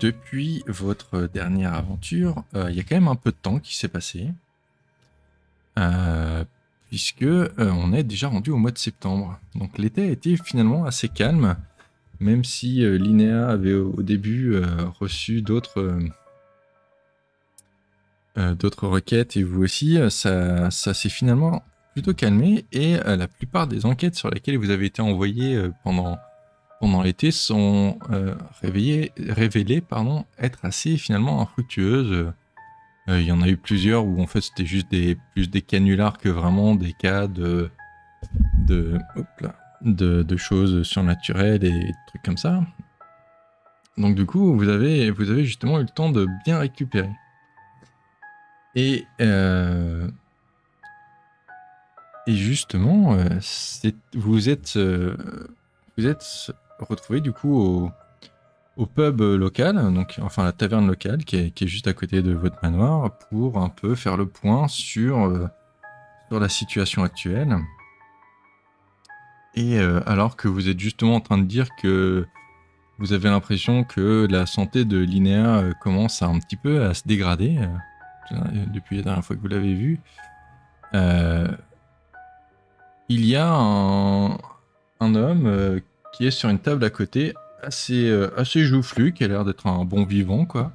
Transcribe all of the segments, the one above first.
depuis votre dernière aventure, il y a quand même un peu de temps qui s'est passé, euh, puisque on est déjà rendu au mois de septembre. Donc l'été a été finalement assez calme, même si Linéa avait au début reçu d'autres requêtes et vous aussi, ça s'est finalement plutôt calmé et la plupart des enquêtes sur lesquelles vous avez été envoyé pendant l'été sont révélées être assez finalement infructueuses. Il y en a eu plusieurs où en fait c'était juste plus des canulars que vraiment des cas de choses surnaturelles et des trucs comme ça. Donc du coup, vous avez justement eu le temps de bien récupérer. Et justement, vous êtes retrouvé du coup au pub local, donc enfin la taverne locale qui est juste à côté de votre manoir, pour un peu faire le point sur la situation actuelle. Et alors que vous êtes justement en train de dire que vous avez l'impression que la santé de Linéa commence un petit peu à se dégrader depuis la dernière fois que vous l'avez vue, il y a un homme qui est sur une table à côté, assez joufflu, qui a l'air d'être un bon vivant, quoi,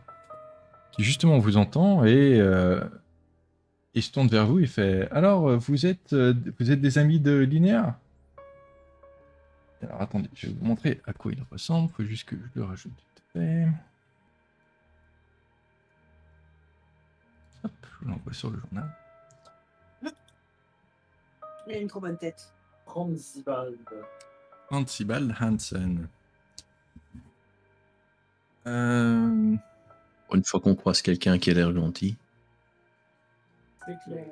qui justement vous entend et il se tourne vers vous et fait « Alors, vous êtes des amis de Linéa ?» Alors attendez, je vais vous montrer à quoi il ressemble, faut juste que je le rajoute vite fait. Hop, je l'envoie sur le journal. Il a une trop bonne tête. Hansibald Hansen. Une fois qu'on croise quelqu'un qui a l'air gentil. C'est clair.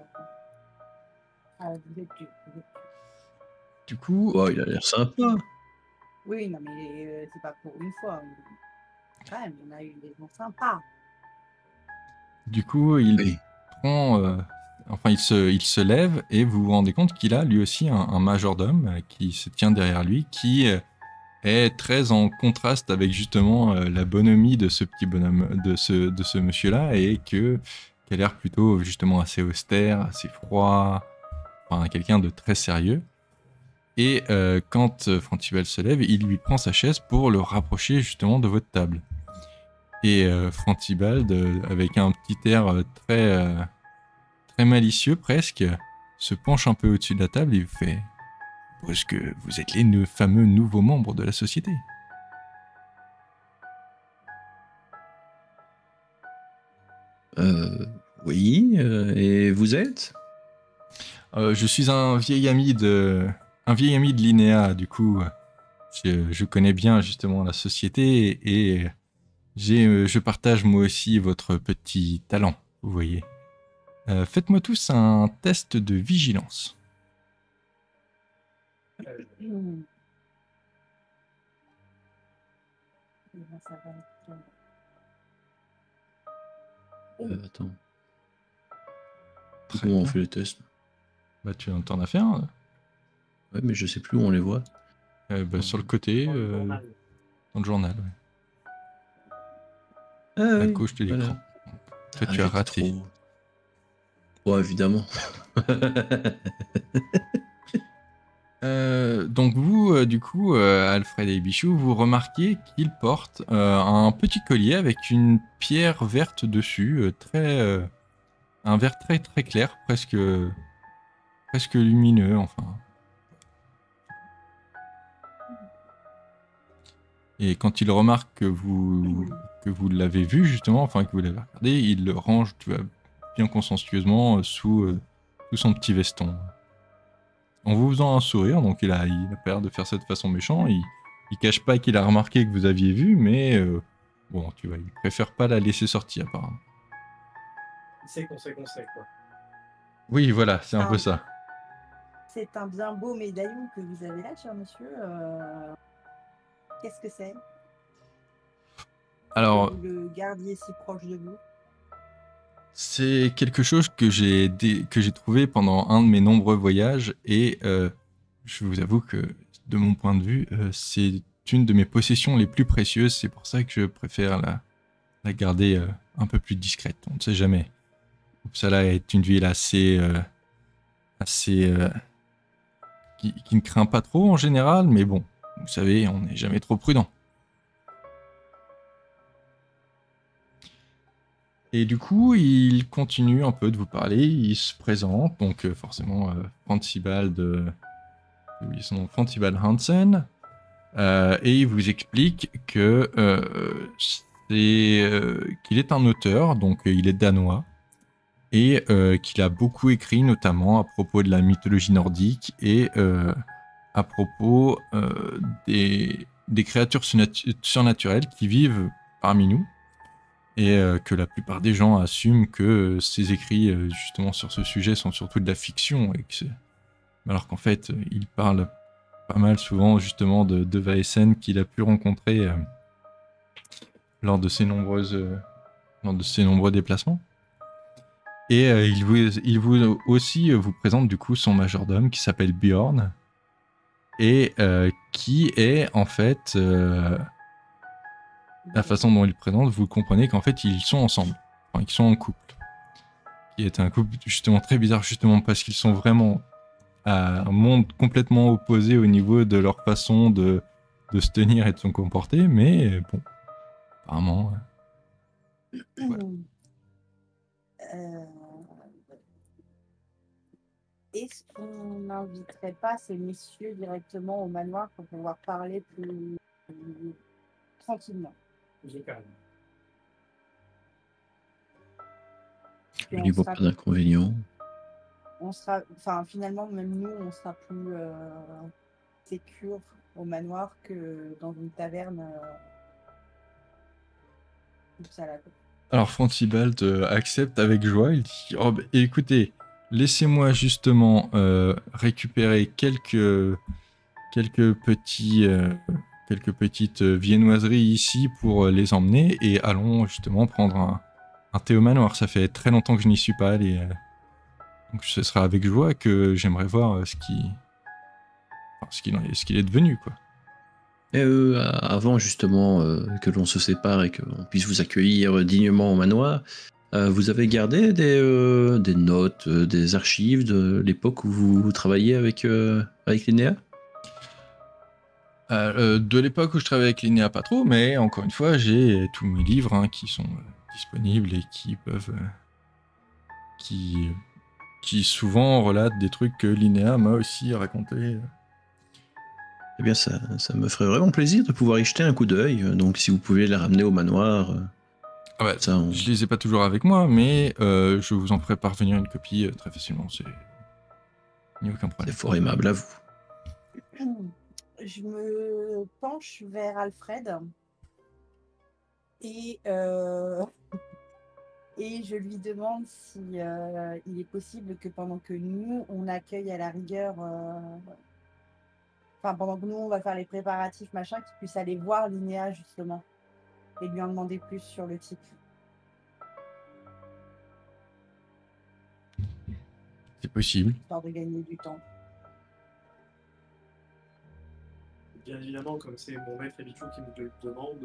Ah, vous êtes Du coup... Oh, il a l'air sympa. Oui, non, mais c'est pas pour une fois. Quand même, on a eu des gens sympas. Du coup, il prend... enfin, il se lève et vous vous rendez compte qu'il a lui aussi un majordome qui se tient derrière lui, qui est très en contraste avec justement la bonhomie de ce petit bonhomme, de ce monsieur-là, et qui a l'air plutôt justement assez austère, assez froid, enfin quelqu'un de très sérieux. Et quand Frantibald se lève, il lui prend sa chaise pour le rapprocher justement de votre table. Et Frantibald, avec un petit air très malicieux presque, se penche un peu au-dessus de la table et vous fait « Est-ce que vous êtes les fameux nouveaux membres de la société ?» Oui, et vous êtes ? Je suis un vieil ami de Linéa, du coup, je connais bien justement la société et je partage moi aussi votre petit talent, vous voyez. Faites-moi tous un test de vigilance. Attends. Comment on fait les tests ? Bah, tu en as fait un. Ouais, mais je sais plus où on les voit. Sur le côté, dans le journal. Ouais. Ah, À oui, gauche de l'écran. Voilà. Toi, tu as raté. Ouais, évidemment. Donc vous, du coup, Alfred et Bichou, vous remarquez qu'il porte un petit collier avec une pierre verte dessus, un vert très très clair, presque lumineux, enfin. Et quand il remarque que vous l'avez vu justement, enfin que vous l'avez regardé, il le range bien consciencieusement sous son petit veston. En vous faisant un sourire, donc il a pas l'air de faire ça de façon méchante, il cache pas qu'il a remarqué que vous aviez vu, mais bon, tu vois, il préfère pas la laisser sortir apparemment. C'est qu'on sait, quoi. Oui, voilà, c'est un peu ça. C'est un bien beau médaillon que vous avez là, cher monsieur. Qu'est-ce que c'est ? Alors, que vous le gardiez si proche de vous ? C'est quelque chose que j'ai trouvé pendant un de mes nombreux voyages et je vous avoue que de mon point de vue, c'est une de mes possessions les plus précieuses. C'est pour ça que je préfère la garder un peu plus discrète. On ne sait jamais. Uppsala est une ville assez qui ne craint pas trop en général, mais bon, vous savez, on n'est jamais trop prudent. Et du coup, il continue un peu de vous parler, il se présente, donc forcément Francibald, j'ai oublié son nom, Francibald Hansen, et il vous explique que qu'il est un auteur, donc il est danois, et qu'il a beaucoup écrit, notamment à propos de la mythologie nordique et à propos des créatures surnaturelles qui vivent parmi nous, et que la plupart des gens assument que ses écrits justement sur ce sujet sont surtout de la fiction, alors qu'en fait il parle pas mal souvent justement de Vaesen qu'il a pu rencontrer lors de ses nombreux déplacements. Et il vous aussi vous présente du coup son majordome qui s'appelle Bjorn, et qui est en fait la façon dont il le présente, vous comprenez qu'en fait ils sont ensemble, enfin, ils sont en couple, qui est un couple justement très bizarre, justement parce qu'ils sont vraiment à un monde complètement opposé au niveau de leur façon de se tenir et de se comporter, mais bon, apparemment. Voilà. Est-ce qu'on n'inviterait pas ces messieurs directement au manoir pour pouvoir parler plus tranquillement? J'ai calme. Je n'y vois pas d'inconvénient. On sera, enfin finalement même nous, on sera plus sécure au manoir que dans une taverne. Alors Francibald accepte avec joie. Il dit oh, bah, écoutez, laissez-moi justement récupérer quelques petites viennoiseries ici pour les emmener, et allons justement prendre un thé au manoir. Ça fait très longtemps que je n'y suis pas allé. Donc ce sera avec joie que j'aimerais voir ce qu'il est devenu, quoi. Et avant justement que l'on se sépare et qu'on puisse vous accueillir dignement au manoir, vous avez gardé des notes, des archives de l'époque où vous travailliez avec Linnea? De l'époque où je travaillais avec Linnea, pas trop, mais encore une fois, j'ai tous mes livres qui sont disponibles et qui peuvent... qui souvent relatent des trucs que Linnea m'a aussi raconté. Eh bien, ça me ferait vraiment plaisir de pouvoir y jeter un coup d'œil. Donc, si vous pouvez les ramener au manoir... Ah bah, je les ai pas toujours avec moi, mais je vous en ferai parvenir une copie très facilement. Il n'y a aucun problème. C'est fort aimable à vous. Je me penche vers Alfred et je lui demande si il est possible que pendant que nous, on accueille à la rigueur... Enfin, pendant que nous, on va faire les préparatifs, machin, qu'il puisse aller voir Linnea, justement, et lui en demander plus sur le type. C'est possible. Histoire de gagner du temps. Bien évidemment, comme c'est mon maître Ebichou qui me le demande,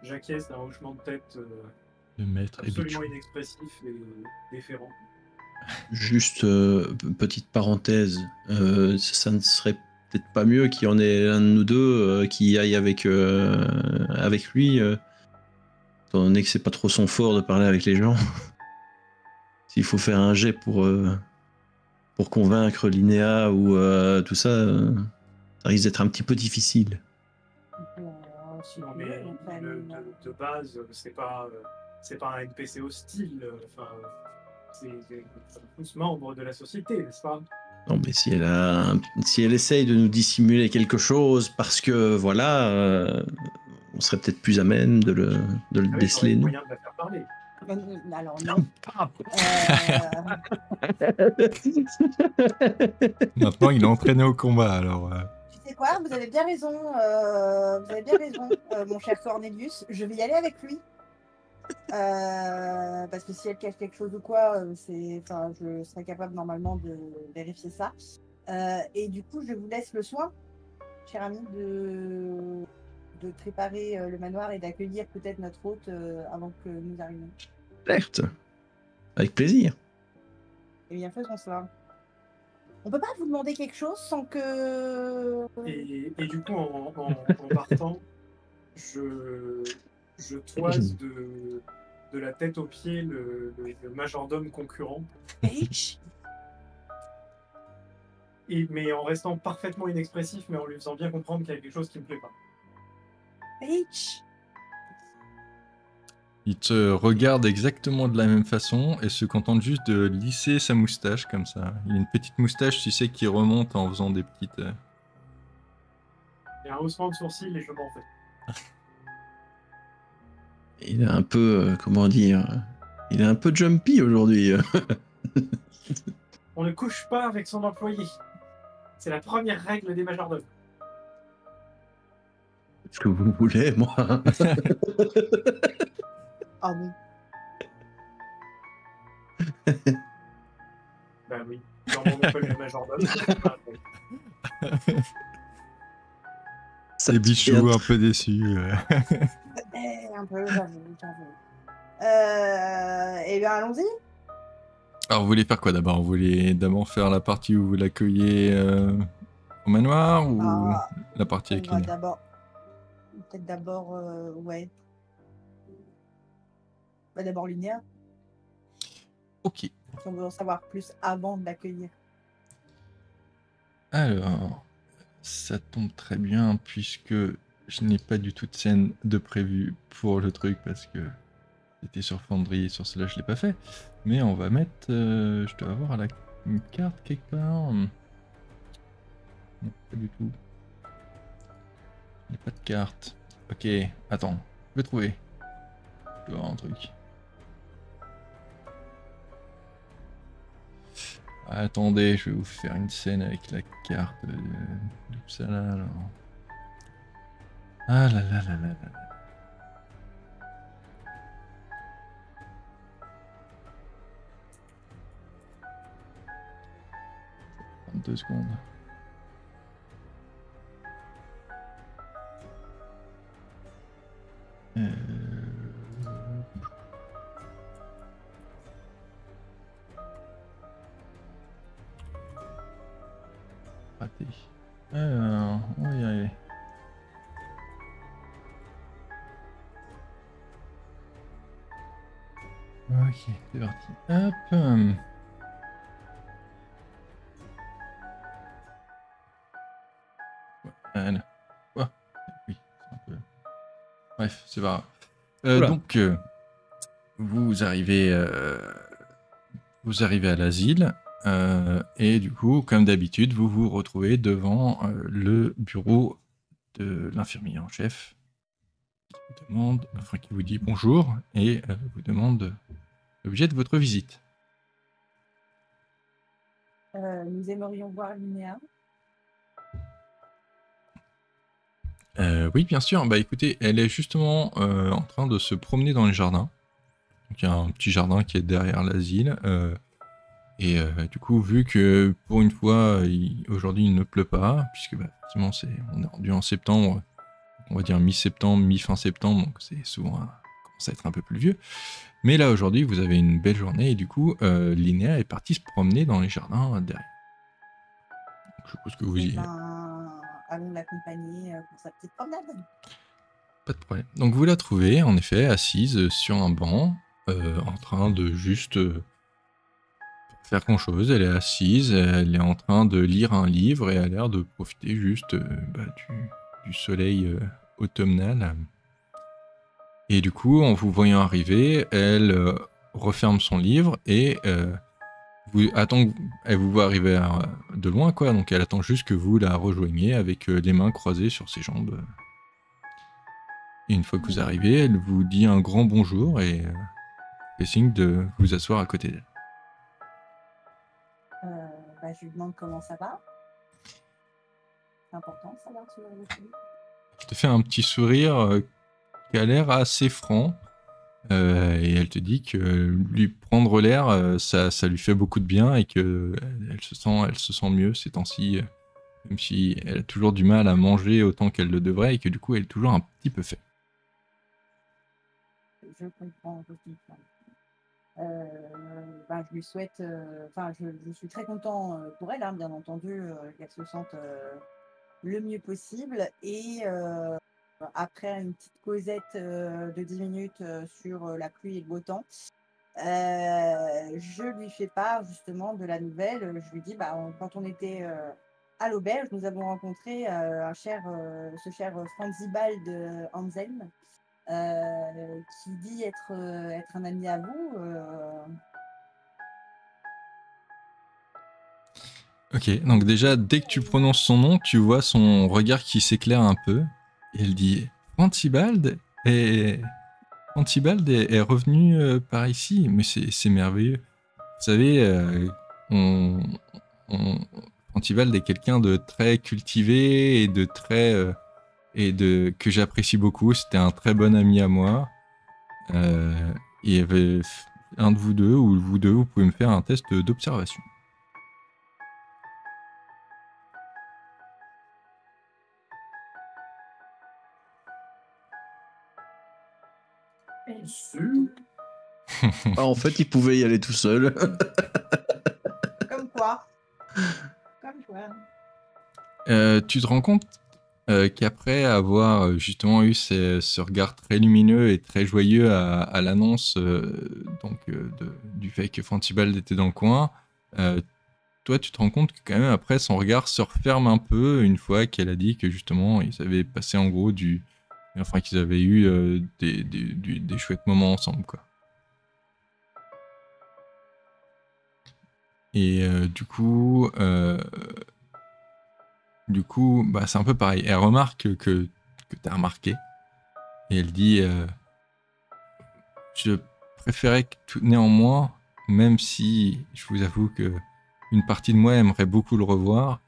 j'acquiesce d'un hochement de tête Le maître absolument inexpressif et déférent. Juste, petite parenthèse, ça ne serait peut-être pas mieux qu'il y en ait un de nous deux qui aille avec lui, étant donné que c'est pas trop son fort de parler avec les gens. S'il faut faire un jet pour convaincre Linnea ou tout ça, ça risque d'être un petit peu difficile. Non, mais de base, c'est pas un NPC hostile. Enfin, c'est tous membres de la société, n'est-ce pas? Non, mais si elle essaye de nous dissimuler quelque chose, parce que voilà, on serait peut-être plus à même de le déceler. Moyen de la faire parler. Alors non. Maintenant, il est entraîné au combat, alors. Tu sais quoi? Vous avez bien raison. Mon cher Cornelius. Je vais y aller avec lui. Parce que si elle cache quelque chose ou quoi, je serais capable normalement de vérifier ça. Et du coup, je vous laisse le soin, cher ami, de de préparer le manoir et d'accueillir peut-être notre hôte avant que nous arrivions. Certes. Avec plaisir. Eh bien, faisons cela. On peut pas vous demander quelque chose sans que... Et du coup, en partant, je toise de la tête aux pieds le majordome concurrent. H. Mais en restant parfaitement inexpressif, mais en lui faisant bien comprendre qu'il y a quelque chose qui me plaît pas. H. Il te regarde exactement de la même façon et se contente juste de lisser sa moustache comme ça. Il a une petite moustache, tu sais, qui remonte en faisant des petites... Il y a un haussement de sourcils et je m'en fais. Il est un peu, comment dire, il est un peu jumpy aujourd'hui. On ne couche pas avec son employé. C'est la première règle des majordomes. Ce que vous voulez, moi. Ah oui. Ben oui, dans mon école de majordome. C'est Bichou un peu déçu. Un peu, j'avoue. Eh bien, allons-y. Alors, vous voulez faire quoi d'abord? Vous voulez d'abord faire la partie où vous l'accueillez au manoir ou la partie avec On va Linéa? d'abord... Peut-être d'abord... ouais. Bah, d'abord Linéa. Ok. Si on veut en savoir plus avant de l'accueillir. Alors, ça tombe très bien puisque je n'ai pas du tout de scène de prévu pour le truc parce que c'était sur Foundry et sur cela je l'ai pas fait. Mais on va mettre, je dois avoir une carte quelque part. Non, pas du tout. Je n'ai pas de carte. Ok, attends, je vais trouver. Je dois avoir un truc. Attendez, je vais vous faire une scène avec la carte d'Uppsala alors. Ah là là là là là. 2 secondes. Raté. Alors, on va y arriver. Ok, c'est parti. Hop. Voilà. Oh, oui, c'est un peu... Bref, c'est pas grave. Donc, vous arrivez à l'asile. Et du coup, comme d'habitude, vous vous retrouvez devant le bureau de l'infirmier en chef qui vous demande, enfin qui vous dit bonjour et vous demande l'objet de votre visite. Nous aimerions voir Linéa. Oui, bien sûr. Bah écoutez, elle est justement en train de se promener dans les jardins. Donc il y a un petit jardin qui est derrière l'asile. Et du coup, vu que pour une fois, aujourd'hui il ne pleut pas, puisque bah, effectivement on est rendu en septembre, on va dire mi-septembre, mi-fin septembre, donc c'est souvent commence à être un peu pluvieux. Mais là aujourd'hui, vous avez une belle journée et du coup, Linéa est partie se promener dans les jardins derrière. Donc, je suppose que vous y... Allons l'accompagner pour sa petite promenade. Pas de problème. Donc vous la trouvez en effet assise sur un banc, en train de juste faire grand chose. Elle est assise, elle est en train de lire un livre et a l'air de profiter juste du soleil automnal. Et du coup, en vous voyant arriver, elle referme son livre et elle vous voit arriver de loin, quoi. Donc elle attend juste que vous la rejoigniez avec les mains croisées sur ses jambes. Et une fois que vous arrivez, elle vous dit un grand bonjour et fait signe de vous asseoir à côté d'elle. Je lui demande comment ça va. C'est important de savoir ce genre de choses. Je te fais un petit sourire qui a l'air assez franc. Et elle te dit que lui prendre l'air, ça lui fait beaucoup de bien et qu'elle se sent mieux ces temps-ci même si elle a toujours du mal à manger autant qu'elle le devrait et que du coup elle est toujours un petit peu faible. Je comprends. Je lui souhaite, je suis très content pour elle, hein, bien entendu, qu'elle se sente le mieux possible. Et après une petite causette de 10 minutes sur la pluie et le beau temps, je lui fais part justement de la nouvelle. Je lui dis, quand on était à l'auberge, nous avons rencontré ce cher Franzibald Anselm, qui dit être un ami à vous. Ok, donc déjà, dès que tu prononces son nom, tu vois son regard qui s'éclaire un peu. Et elle dit Franzibald est revenu par ici, mais c'est merveilleux. Vous savez, Franzibald est quelqu'un de très cultivé et de très que j'apprécie beaucoup. C'était un très bon ami à moi. Il y avait un de vous deux ou vous deux, vous pouvez me faire un test d'observation. En fait, il pouvait y aller tout seul. Comme quoi. Tu te rends compte qu'après avoir justement eu ce regard très lumineux et très joyeux à l'annonce du fait que Franzibald était dans le coin, toi tu te rends compte que quand même après son regard se referme un peu une fois qu'elle a dit que justement ils avaient passé en gros qu'ils avaient eu des chouettes moments ensemble, quoi. Et du coup, c'est un peu pareil. Elle remarque que tu as remarqué. Et elle dit je préférais que néanmoins, même si je vous avoue que une partie de moi aimerait beaucoup le revoir,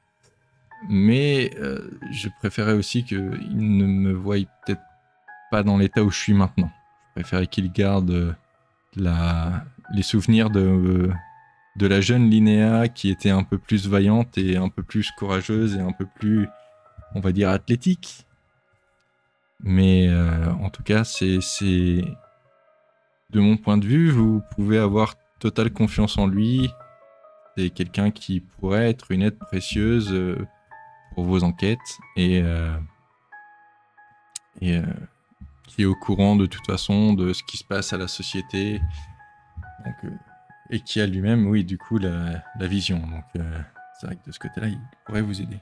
mais je préférais aussi qu'il ne me voie peut-être pas dans l'état où je suis maintenant. Je préférais qu'il garde les souvenirs de la jeune Linnea qui était un peu plus vaillante et un peu plus courageuse et un peu plus, on va dire, athlétique. Mais en tout cas, c'est de mon point de vue, vous pouvez avoir totale confiance en lui. C'est quelqu'un qui pourrait être une aide précieuse pour vos enquêtes et qui est au courant de toute façon de ce qui se passe à la société. Donc, et qui a lui-même, oui, du coup, la vision. Donc, c'est vrai que de ce côté-là, il pourrait vous aider.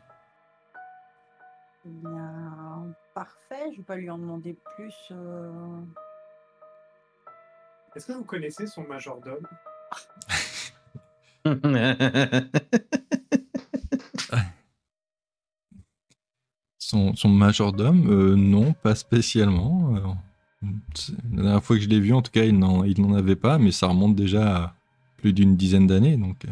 Bien, parfait. Je ne vais pas lui en demander plus. Est-ce que vous connaissez son majordome? Son majordome, non, pas spécialement. La dernière fois que je l'ai vu, en tout cas, il n'en avait pas, mais ça remonte déjà à plus d'une dizaine d'années. Donc,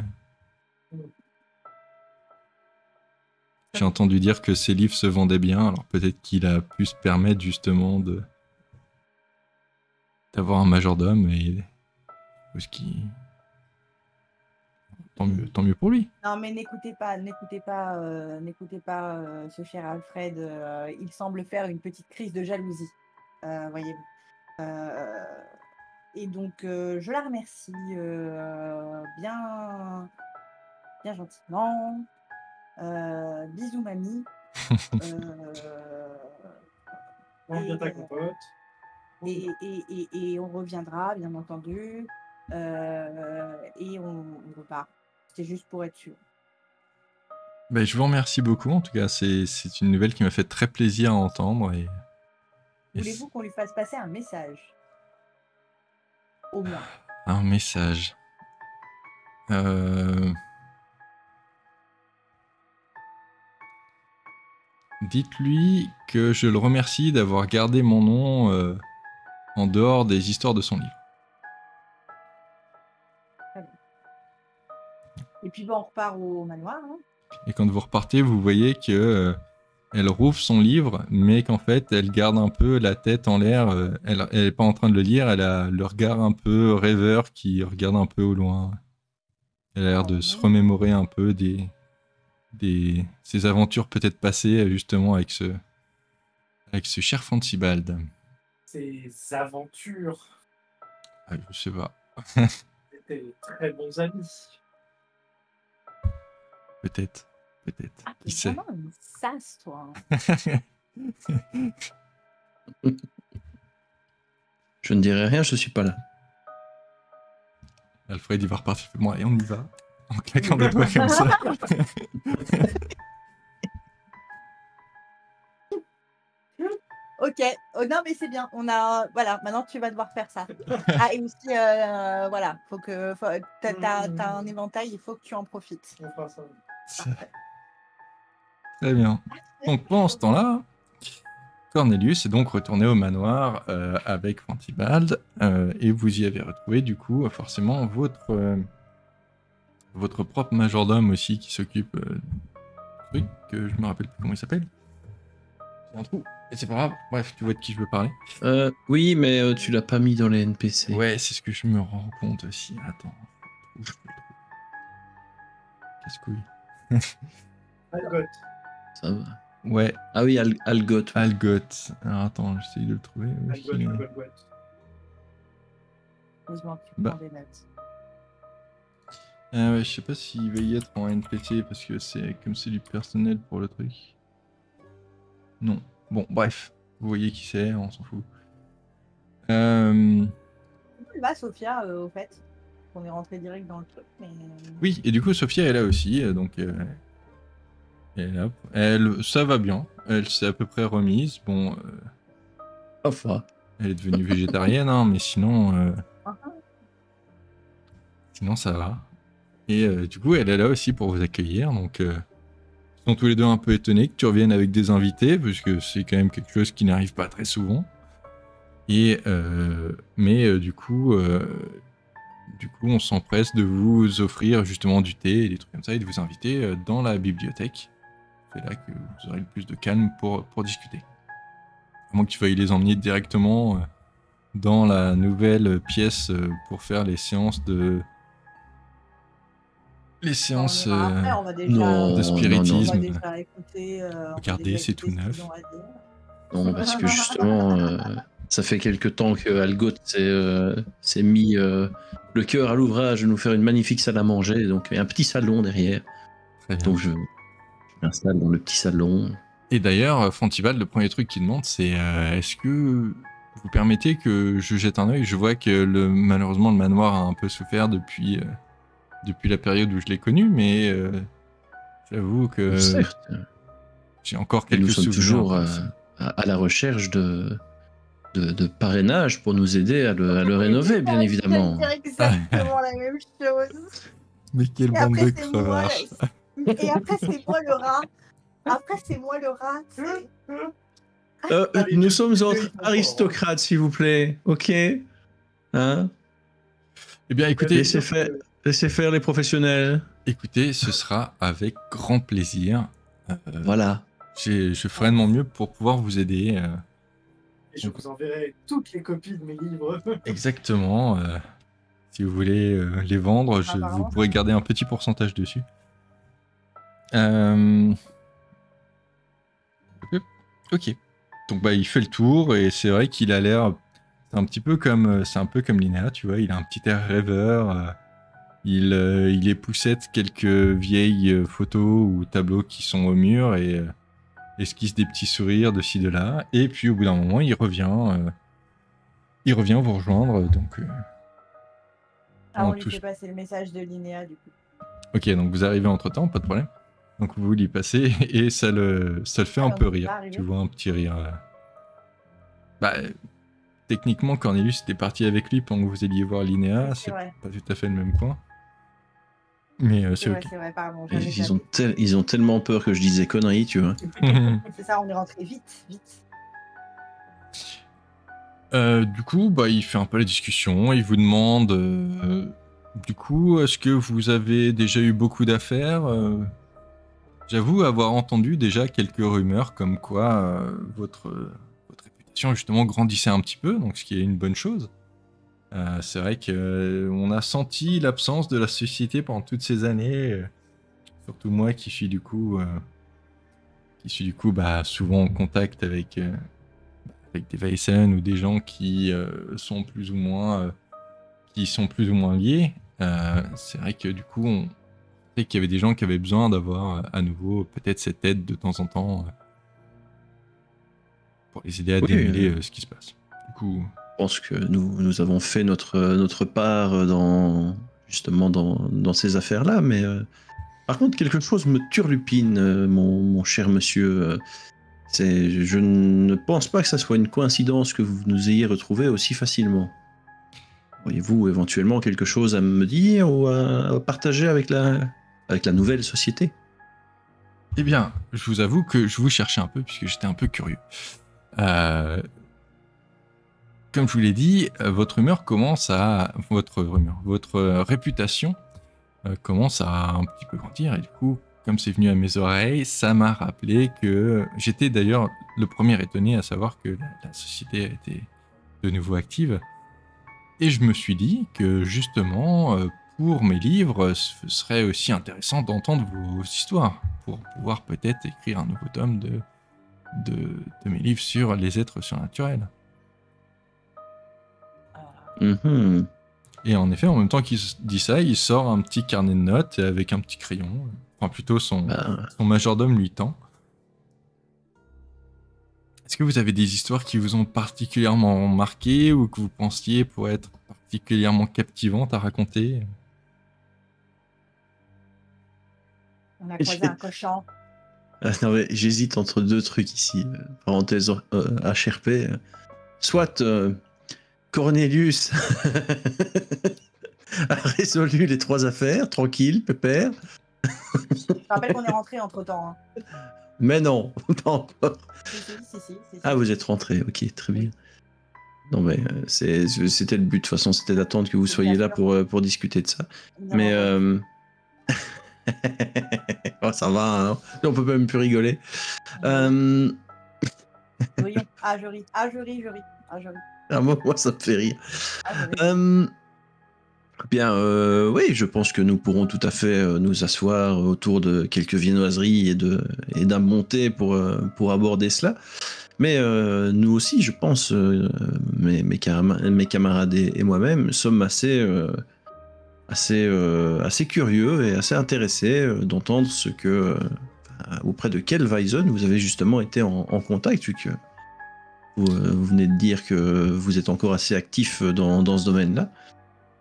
j'ai entendu dire que ses livres se vendaient bien, alors peut-être qu'il a pu se permettre justement d'avoir un majordome et tant mieux pour lui. Non, mais n'écoutez pas ce cher Alfred. Il semble faire une petite crise de jalousie, voyez-vous. Et donc, je la remercie bien gentiment. Bisous, mamie. Mange bien ta compote. Et on reviendra, bien entendu. Et on repart. C'était juste pour être sûr. Je vous remercie beaucoup. En tout cas, c'est une nouvelle qui m'a fait très plaisir à entendre. Voulez-vous qu'on lui fasse passer un message? Au moins. Un message. Dites-lui que je le remercie d'avoir gardé mon nom en dehors des histoires de son livre. Et puis on repart au manoir. Hein. Et quand vous repartez, vous voyez que elle rouvre son livre, mais qu'en fait, elle garde un peu la tête en l'air. Elle n'est pas en train de le lire, elle a le regard un peu rêveur qui regarde un peu au loin. Elle a l'air de se remémorer un peu ses aventures peut-être passées justement avec ce cher Fantibald. Ces aventures Ah, je sais pas. étaient de très bons amis. Peut-être. Ah, Qui t'es sait? vraiment une sasse, toi. Je ne dirai rien, je suis pas là. Alfred, il va repartir. Bon, et on y va. En claquant des doigts comme ça. Ok, oh, non mais c'est bien, on a, voilà, maintenant tu vas devoir faire ça. Ah et aussi, voilà, t'as un éventail, il faut que tu en profites. On fera ça. Parfait. Très bien. Donc pendant ce temps-là, Cornelius est donc retourné au manoir avec Fantibald et vous y avez retrouvé du coup forcément votre propre majordome aussi qui s'occupe du truc que je me rappelle plus comment il s'appelle. C'est un trou. Et c'est pas grave. Bref, tu vois de qui je veux parler. Oui, mais tu l'as pas mis dans les NPC. Ouais, c'est ce que je me rends compte aussi. Attends. Casse-couille. Algot. Ça va. Ouais, Ah oui, Algot. Algot. Alors attends, j'essaye de le trouver. Algot, aussi. Algot. Heureusement que tu Bah. prends des notes. Ouais, je sais pas s'il va y être en NPC parce que c'est comme c'est du personnel pour le truc. Non. Bon, bref. Vous voyez qui c'est, on s'en fout. Bah Sophia, au fait, on est rentré direct dans le truc, mais... Oui, et du coup, Sophia est là aussi, donc elle est là. Ça va bien. Elle s'est à peu près remise. Bon, Enfin. elle est devenue végétarienne, hein, mais sinon, sinon ça va. Et du coup, elle est là aussi pour vous accueillir. Donc, ils sont tous les deux un peu étonnés que tu reviennes avec des invités, parce que c'est quand même quelque chose qui n'arrive pas très souvent. Et mais du coup, on s'empresse de vous offrir justement du thé et des trucs comme ça et de vous inviter dans la bibliothèque. C'est là que vous aurez le plus de calme pour discuter. À moins que tu veuilles les emmener directement dans la nouvelle pièce pour faire les séances de... Les séances Après, on va déjà, non, de spiritisme. on va déjà écouter, Regardez, c'est tout neuf. Non, parce que justement, ça fait quelque temps que Algot s'est mis le cœur à l'ouvrage de nous faire une magnifique salle à manger, donc il y a un petit salon derrière. Très bien. Donc je m'installe dans le petit salon. Et d'ailleurs, Fantibald, le premier truc qu'il demande, c'est est-ce que vous permettez que je jette un œil? Je vois que malheureusement le manoir a un peu souffert depuis la période où je l'ai connu, mais j'avoue que Certes, j'ai encore et quelques nous sommes souvenirs. toujours à la recherche de parrainage pour nous aider à le rénover, bien évidemment. C'est exactement la même chose. Mais quelle Et bande de après, c'est moi, crevards. et après, c'est moi le rat. Après, c'est moi le rat. Nous sommes entre aristocrates, s'il vous plaît, ok, hein? Eh bien, écoutez, Laissez faire les professionnels. écoutez, ce sera avec grand plaisir. Voilà. Je ferai de mon mieux pour pouvoir vous aider. Et je vous enverrai toutes les copies de mes livres. Exactement. Si vous voulez les vendre, vous pourrez garder un petit pourcentage dessus. Ok. Donc bah il fait le tour et c'est vrai qu'il a l'air, c'est un peu comme Linnea, tu vois, il a un petit air rêveur. Il époussette quelques vieilles photos ou tableaux qui sont au mur et esquisse des petits sourires de ci de là. Et puis au bout d'un moment, il revient vous rejoindre. Donc on lui fait passer le message de Linnea du coup. Ok, donc vous arrivez entre temps, pas de problème. Donc vous lui passez et ça le fait un peu rire. Tu vois un petit rire. Bah, techniquement, Cornelius était parti avec lui pendant que vous alliez voir Linnea. C'est pas tout à fait le même coin. Mais c'est ok. C'est vrai, pardon. Ils ont tellement peur que je disais conneries, tu vois. C'est ça, on est rentré vite. Du coup, bah, il fait un peu la discussion. Il vous demande du coup, est-ce que vous avez déjà eu beaucoup d'affaires J'avoue avoir entendu déjà quelques rumeurs comme quoi votre réputation justement grandissait un petit peu, donc ce qui est une bonne chose. C'est vrai qu'on a senti l'absence de la société pendant toutes ces années. surtout moi qui suis du coup souvent en contact avec des Weissen ou des gens qui sont plus ou moins liés. C'est vrai que du coup, on sait qu'il y avait des gens qui avaient besoin d'avoir à nouveau peut-être cette aide de temps en temps pour les aider à démêler ce qui se passe. Du coup, je pense que nous avons fait notre part justement dans ces affaires-là, mais par contre, quelque chose me turlupine, mon cher monsieur. Je ne pense pas que ça soit une coïncidence que vous nous ayez retrouvés aussi facilement. Auriez-vous éventuellement quelque chose à me dire ou à partager avec la nouvelle société? Eh bien, je vous avoue que je vous cherchais un peu puisque j'étais un peu curieux. Comme je vous l'ai dit, votre réputation commence à un petit peu grandir et du coup, comme c'est venu à mes oreilles, ça m'a rappelé que j'étais d'ailleurs le premier étonné à savoir que la société était de nouveau active. Et je me suis dit que justement, pour mes livres, ce serait aussi intéressant d'entendre vos histoires pour pouvoir peut-être écrire un nouveau tome de mes livres sur les êtres surnaturels. Mm-hmm. Et en effet, en même temps qu'il dit ça, il sort un petit carnet de notes avec un petit crayon. Enfin, plutôt son majordome lui tend. Est-ce que vous avez des histoires qui vous ont particulièrement marqué ou que vous pensiez pourraient être particulièrement captivantes à raconter? On a croisé un cochon. Non, mais j'hésite entre deux trucs ici. Parenthèse HRP. Soit Cornelius a résolu les 3 affaires, tranquille, pépère. Je rappelle qu'on est rentré entre-temps. Hein. Mais non, pas encore. Si. Ah, vous êtes rentré, ok, très bien. Non, mais c'était le but, de toute façon, c'était d'attendre que vous soyez là pour discuter de ça. Mais oh, ça va, hein. On peut même plus rigoler. Voyons. Je ris. Ah, moi, ça me fait rire. Bien, oui, je pense que nous pourrons tout à fait nous asseoir autour de quelques viennoiseries et d'un bon thé pour aborder cela. Mais nous aussi, je pense, mes camarades et moi-même sommes assez curieux et assez intéressés d'entendre ce que, auprès de quel Weizen vous avez justement été en contact, vu que vous venez de dire que vous êtes encore assez actif dans ce domaine-là,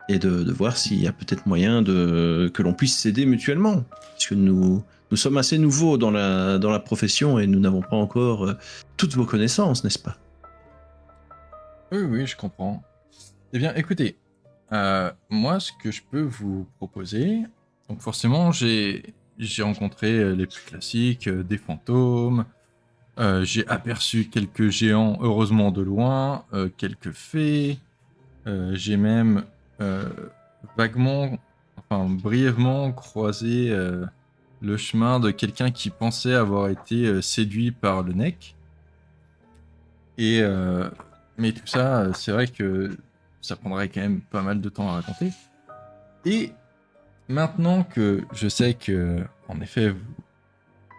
et de voir s'il y a peut-être moyen que l'on puisse s'aider mutuellement, puisque nous sommes assez nouveaux dans la profession et nous n'avons pas encore toutes vos connaissances, n'est-ce pas? Oui, je comprends. Eh bien, écoutez, moi, ce que je peux vous proposer, donc forcément, j'ai rencontré les plus classiques, des fantômes, j'ai aperçu quelques géants, heureusement de loin, quelques fées, j'ai même brièvement croisé le chemin de quelqu'un qui pensait avoir été séduit par le Nek. Et mais tout ça, c'est vrai que ça prendrait quand même pas mal de temps à raconter. Et maintenant que je sais que, en effet,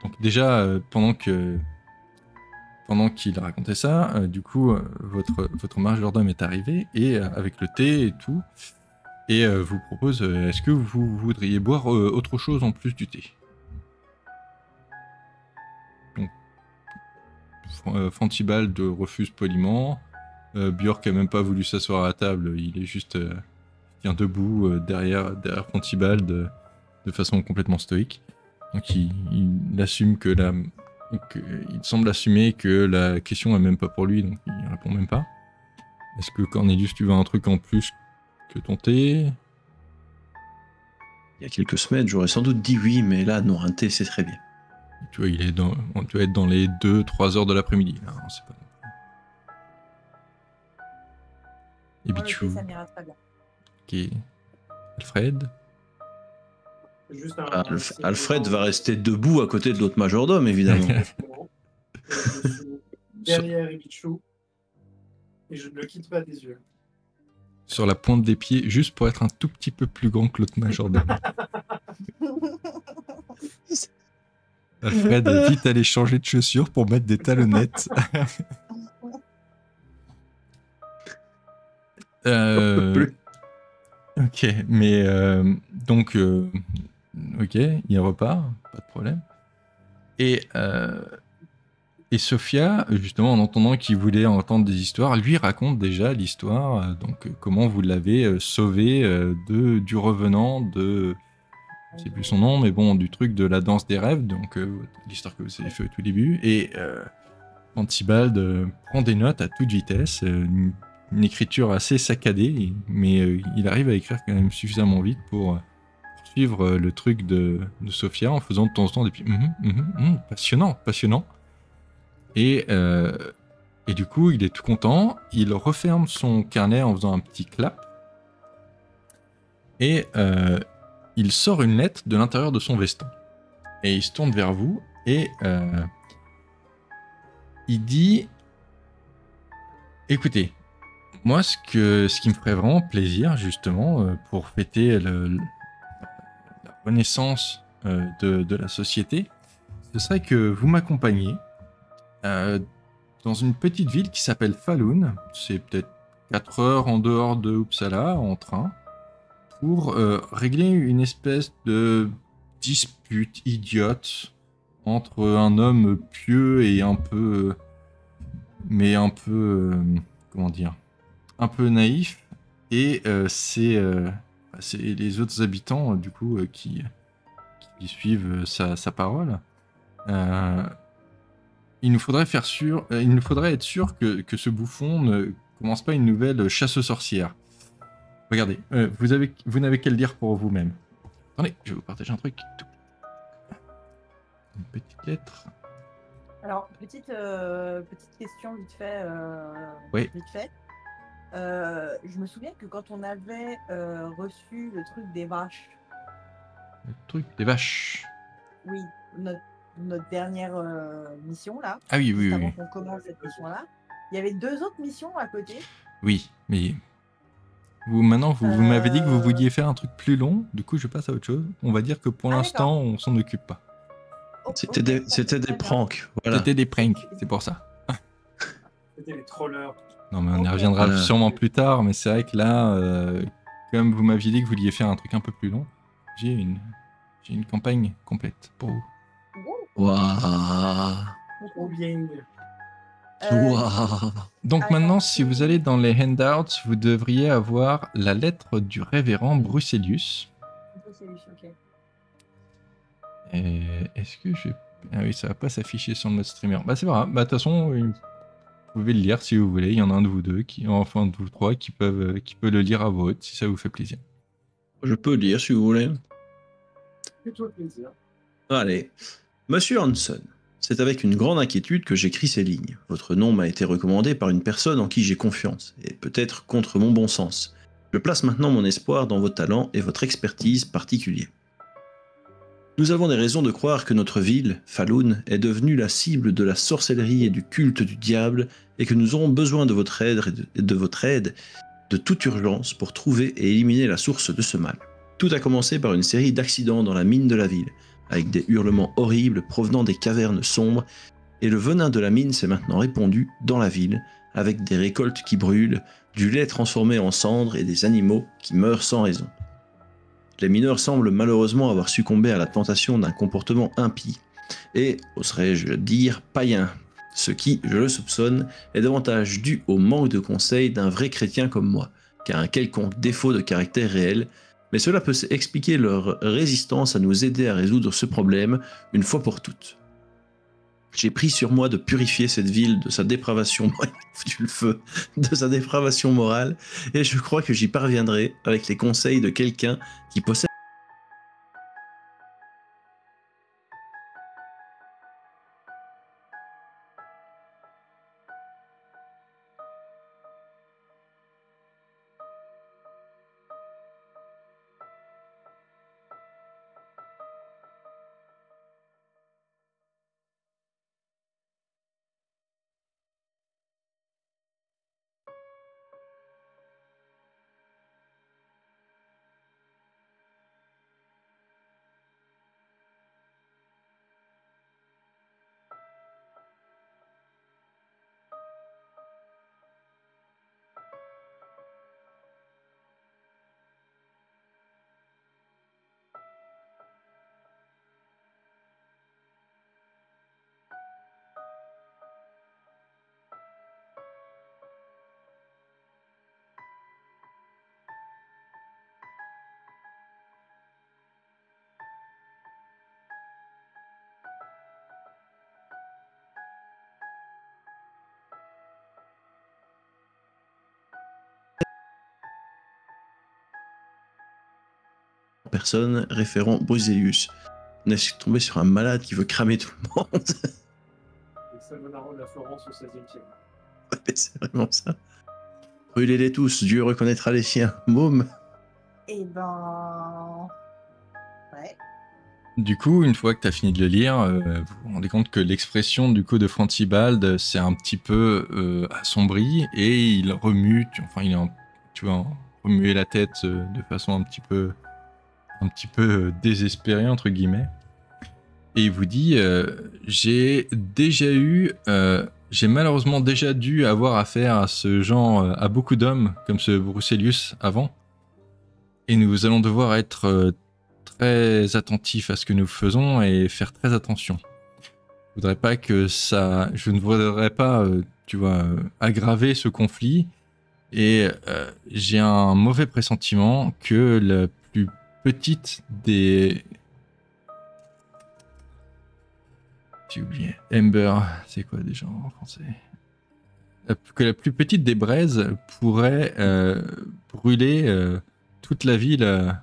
donc déjà pendant qu'il racontait ça, du coup, votre majordome est arrivé et avec le thé et tout, et vous propose, est-ce que vous voudriez boire autre chose en plus du thé? Donc, Fantibald refuse poliment. Björk a même pas voulu s'asseoir à la table, il est juste tient debout derrière Fantibald de façon complètement stoïque. Donc il assume il semble assumer que la question est même pas pour lui, donc il répond même pas. Est-ce que Cornelius, tu veux un truc en plus que ton thé? Il y a quelques semaines, j'aurais sans doute dit oui, mais là, non, un thé, c'est très bien. Tu vois, on doit être dans les 2-3 heures de l'après-midi, là, on sait pas. Et Bichou. Ça m'ira très bien. Ok. Alfred? Alfred va rester debout à côté de l'autre majordome, évidemment. Derrière Ibichou, et je ne le quitte pas des yeux. sur la pointe des pieds, juste pour être un tout petit peu plus grand que l'autre majordome. Alfred est vite allé changer de chaussures pour mettre des talonnettes. Ok, mais donc, ok, il repart, pas de problème. Et Sophia, justement, en entendant qu'il voulait entendre des histoires, lui raconte déjà l'histoire, donc comment vous l'avez sauvé du revenant, je sais plus son nom, mais bon, du truc de la danse des rêves, donc l'histoire que vous avez fait au tout début. Et Antibald prend des notes à toute vitesse, une écriture assez saccadée, mais il arrive à écrire quand même suffisamment vite pour suivre le truc de Sophia en faisant de temps en temps des petits passionnant, passionnant. Et du coup, il est tout content, il referme son carnet en faisant un petit clap, et il sort une lettre de l'intérieur de son veston. Et il se tourne vers vous, et il dit... Écoutez, moi, ce qui me ferait vraiment plaisir, justement, pour fêter la renaissance de la société, ce serait que vous m'accompagniez dans une petite ville qui s'appelle Falun. C'est peut-être 4 heures en dehors de Uppsala, en train, pour régler une espèce de dispute idiote entre un homme pieux et un peu... comment dire, un peu naïf, et c'est les autres habitants du coup qui suivent sa parole. Il nous faudrait être sûr que ce bouffon ne commence pas une nouvelle chasse aux sorcières. Regardez, vous n'avez qu'à le dire pour vous-même. Attendez, je vais vous partager un truc. Une petite lettre. Alors, petite question vite fait. Oui. Vite fait. Je me souviens que quand on avait reçu le truc des vaches. Le truc des vaches. Oui, notre dernière mission là. Ah oui, juste oui, avant oui. qu'on commence cette mission-là. Il y avait 2 autres missions à côté. Oui, mais vous m'avez dit que vous vouliez faire un truc plus long, du coup je passe à autre chose. On va dire que pour l'instant on s'en occupe pas. C'était des pranks, voilà. C'était des pranks, c'est pour ça. C'était les trollers. Non mais on y reviendra sûrement plus tard, mais c'est vrai que là, comme vous m'aviez dit que vous vouliez faire un truc un peu plus long, j'ai une campagne complète pour vous. Waouh. Trop bien. Donc maintenant, si vous allez dans les handouts, vous devriez avoir la lettre du révérend Brucelius. Ok. Est-ce que je... Ah oui, ça va pas s'afficher sur le mode streamer. Bah c'est pas grave, bah de toute façon, vous pouvez le lire si vous voulez. Il y en a un de vous deux, enfin de vous trois, qui peut le lire à voix haute si ça vous fait plaisir. Je peux lire si vous voulez. Fais-toi plaisir. Allez. Monsieur Hanson, c'est avec une grande inquiétude que j'écris ces lignes. Votre nom m'a été recommandé par une personne en qui j'ai confiance, et peut-être contre mon bon sens. Je place maintenant mon espoir dans vos talents et votre expertise particulière. Nous avons des raisons de croire que notre ville, Falun, est devenue la cible de la sorcellerie et du culte du diable, et que nous aurons besoin de votre aide de toute urgence pour trouver et éliminer la source de ce mal. Tout a commencé par une série d'accidents dans la mine de la ville, avec des hurlements horribles provenant des cavernes sombres, et le venin de la mine s'est maintenant répandu dans la ville, avec des récoltes qui brûlent, du lait transformé en cendres et des animaux qui meurent sans raison. Les mineurs semblent malheureusement avoir succombé à la tentation d'un comportement impie, et, oserais-je dire, païen, ce qui, je le soupçonne, est davantage dû au manque de conseils d'un vrai chrétien comme moi, qu'à un quelconque défaut de caractère réel, mais cela peut expliquer leur résistance à nous aider à résoudre ce problème une fois pour toutes. J'ai pris sur moi de purifier cette ville de sa dépravation morale, et je crois que j'y parviendrai avec les conseils de quelqu'un qui possède personne, référent Bruselius. On est tombé sur un malade qui veut cramer tout le monde. Et Salmonaro de la Florence au XVIe siècle. Ouais, c'est vraiment ça. Brûlez-les tous, Dieu reconnaîtra les siens. Môme. Eh ben... Ouais. Du coup, une fois que tu as fini de le lire, vous vous rendez compte que l'expression du coup de Francibald s'est un petit peu assombrie et il remue, tu vois, remuer la tête de façon un petit peu désespérée entre guillemets. Et il vous dit, j'ai malheureusement déjà dû avoir affaire à ce genre, à beaucoup d'hommes comme ce Bruselius avant, et nous allons devoir être très attentifs à ce que nous faisons et faire très attention. Je ne voudrais pas, aggraver ce conflit, et j'ai un mauvais pressentiment que la plus petite des... J'ai oublié. Ember, c'est quoi déjà en français? Que la plus petite des braises pourrait brûler toute la ville,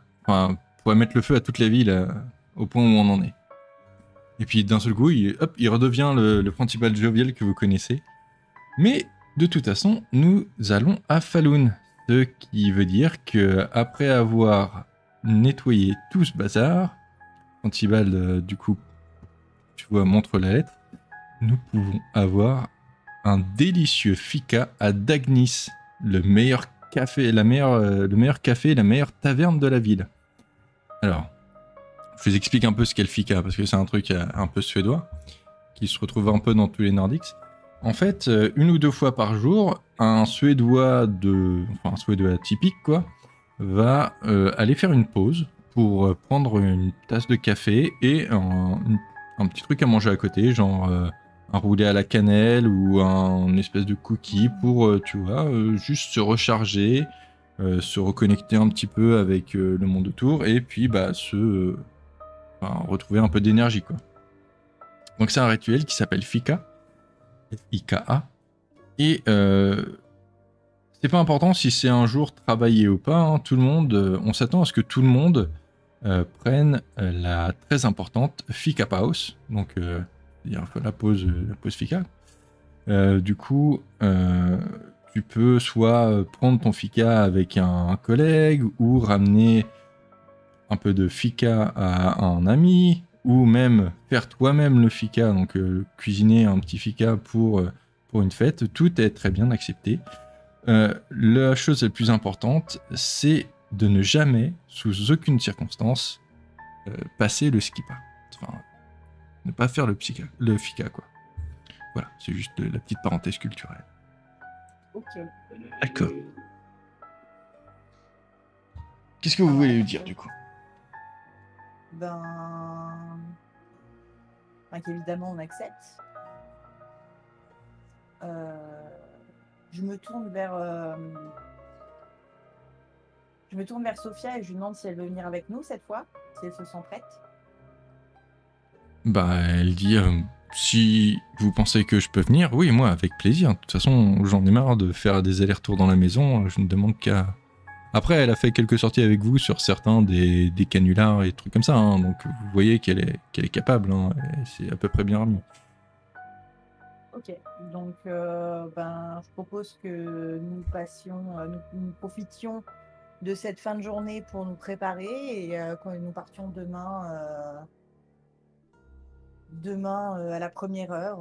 pourrait mettre le feu à toute la ville au point où on en est. Et puis d'un seul coup, il redevient le principal jovial que vous connaissez. Mais de toute façon, nous allons à Falun. Ce qui veut dire que après avoir nettoyé tout ce bazar, Principal, du coup, tu vois, montre la lettre, nous pouvons avoir un délicieux fika à Dagnis, le meilleur café, le meilleur café, la meilleure taverne de la ville. Alors, je vous explique un peu ce qu'est le fika, parce que c'est un truc un peu suédois, qui se retrouve un peu dans tous les Nordiques. En fait, une ou deux fois par jour, un Suédois typique, quoi, va aller faire une pause pour prendre une tasse de café et un petit truc à manger à côté, genre un roulé à la cannelle ou un espèce de cookie pour, juste se recharger, se reconnecter un petit peu avec le monde autour et puis retrouver un peu d'énergie, quoi. Donc c'est un rituel qui s'appelle Fika, F-I-K-A, et c'est pas important si c'est un jour travaillé ou pas, hein, on s'attend à ce que tout le monde prenne la très importante Fika Pause, donc la pause Fika. Du coup, tu peux soit prendre ton Fika avec un collègue ou ramener un peu de Fika à un ami, ou même faire toi-même le Fika, donc cuisiner un petit Fika pour une fête. Tout est très bien accepté. La chose la plus importante, c'est de ne jamais, sous aucune circonstance, passer le skipa. Enfin, ne pas faire le Fika, quoi. Voilà, c'est juste la petite parenthèse culturelle. Ok. D'accord. Qu'est-ce que vous voulez lui dire, du coup? Qu'évidemment on accepte. Je me tourne vers Sophia et je lui demande si elle veut venir avec nous cette fois, si elle se sent prête. Elle dit si vous pensez que je peux venir, oui, moi avec plaisir. De toute façon, j'en ai marre de faire des allers-retours dans la maison. Je ne demande qu'à. Après, elle a fait quelques sorties avec vous sur certains des canulars et trucs comme ça, hein, donc vous voyez qu'elle est capable, hein, c'est à peu près bien remis. Ok, donc je propose que nous profitions de cette fin de journée pour nous préparer et que nous partions demain à la première heure.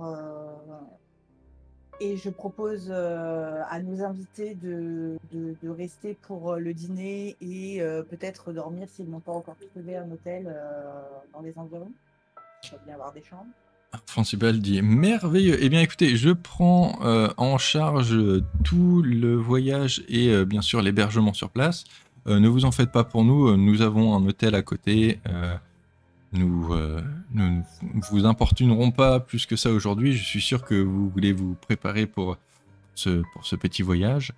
Et je propose à nos invités de rester pour le dîner et peut-être dormir s'ils n'ont pas encore trouvé un hôtel dans les environs. Il va bien avoir des chambres. Francibald dit merveilleux. Eh bien écoutez, je prends en charge tout le voyage et bien sûr l'hébergement sur place. Ne vous en faites pas pour nous, nous avons un hôtel à côté. Nous ne vous importunerons pas plus que ça aujourd'hui. Je suis sûr que vous voulez vous préparer pour ce petit voyage.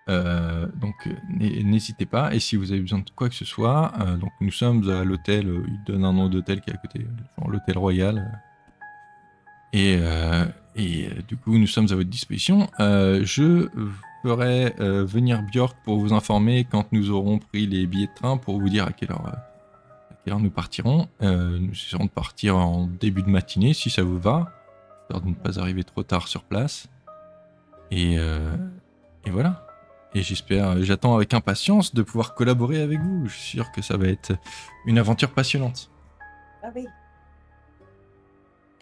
Donc n'hésitez pas. Et si vous avez besoin de quoi que ce soit, donc nous sommes à l'hôtel, il donne un nom d'hôtel qui est à côté, genre l'hôtel Royal. Et du coup, nous sommes à votre disposition. Je ferai venir Björk pour vous informer quand nous aurons pris les billets de train pour vous dire à quelle heure quelle heure nous partirons. Nous essaierons de partir en début de matinée, si ça vous va, histoire de ne pas arriver trop tard sur place. Et voilà. Et j'attends avec impatience de pouvoir collaborer avec vous. Je suis sûr que ça va être une aventure passionnante. Ah oui.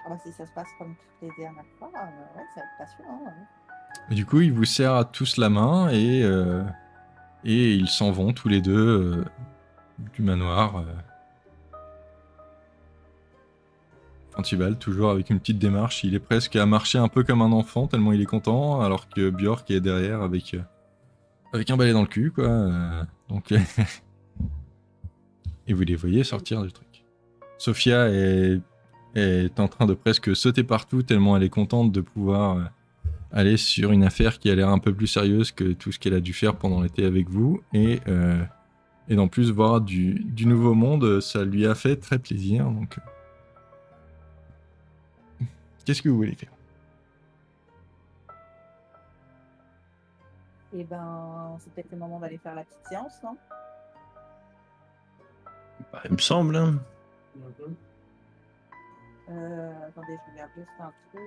Ah bah, si ça se passe comme toutes les dernières fois, ouais, ça va être passionnant. Ouais. Et du coup, il vous serre à tous la main et ils s'en vont tous les deux du manoir. Fantibal, toujours avec une petite démarche. Il est presque à marcher un peu comme un enfant, tellement il est content, alors que Björk est derrière avec un balai dans le cul, quoi. Donc, et vous les voyez sortir du truc. Sophia est en train de presque sauter partout, tellement elle est contente de pouvoir aller sur une affaire qui a l'air un peu plus sérieuse que tout ce qu'elle a dû faire pendant l'été avec vous. Et d'en plus, voir du nouveau monde, ça lui a fait très plaisir. Donc, qu'est-ce que vous voulez faire? Et ben, c'est peut-être le moment d'aller faire la petite séance, non? Bah, il me semble. Hein. Attendez, je regarde juste un truc.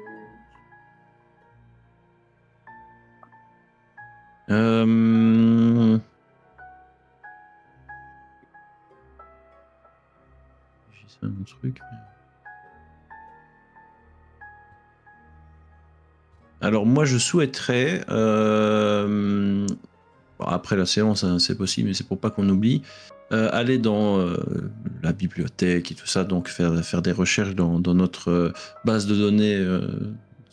J'ai un truc. Alors moi je souhaiterais, bon, après la séance hein, c'est possible, mais c'est pour pas qu'on oublie, aller dans la bibliothèque et tout ça, donc faire des recherches dans notre base de données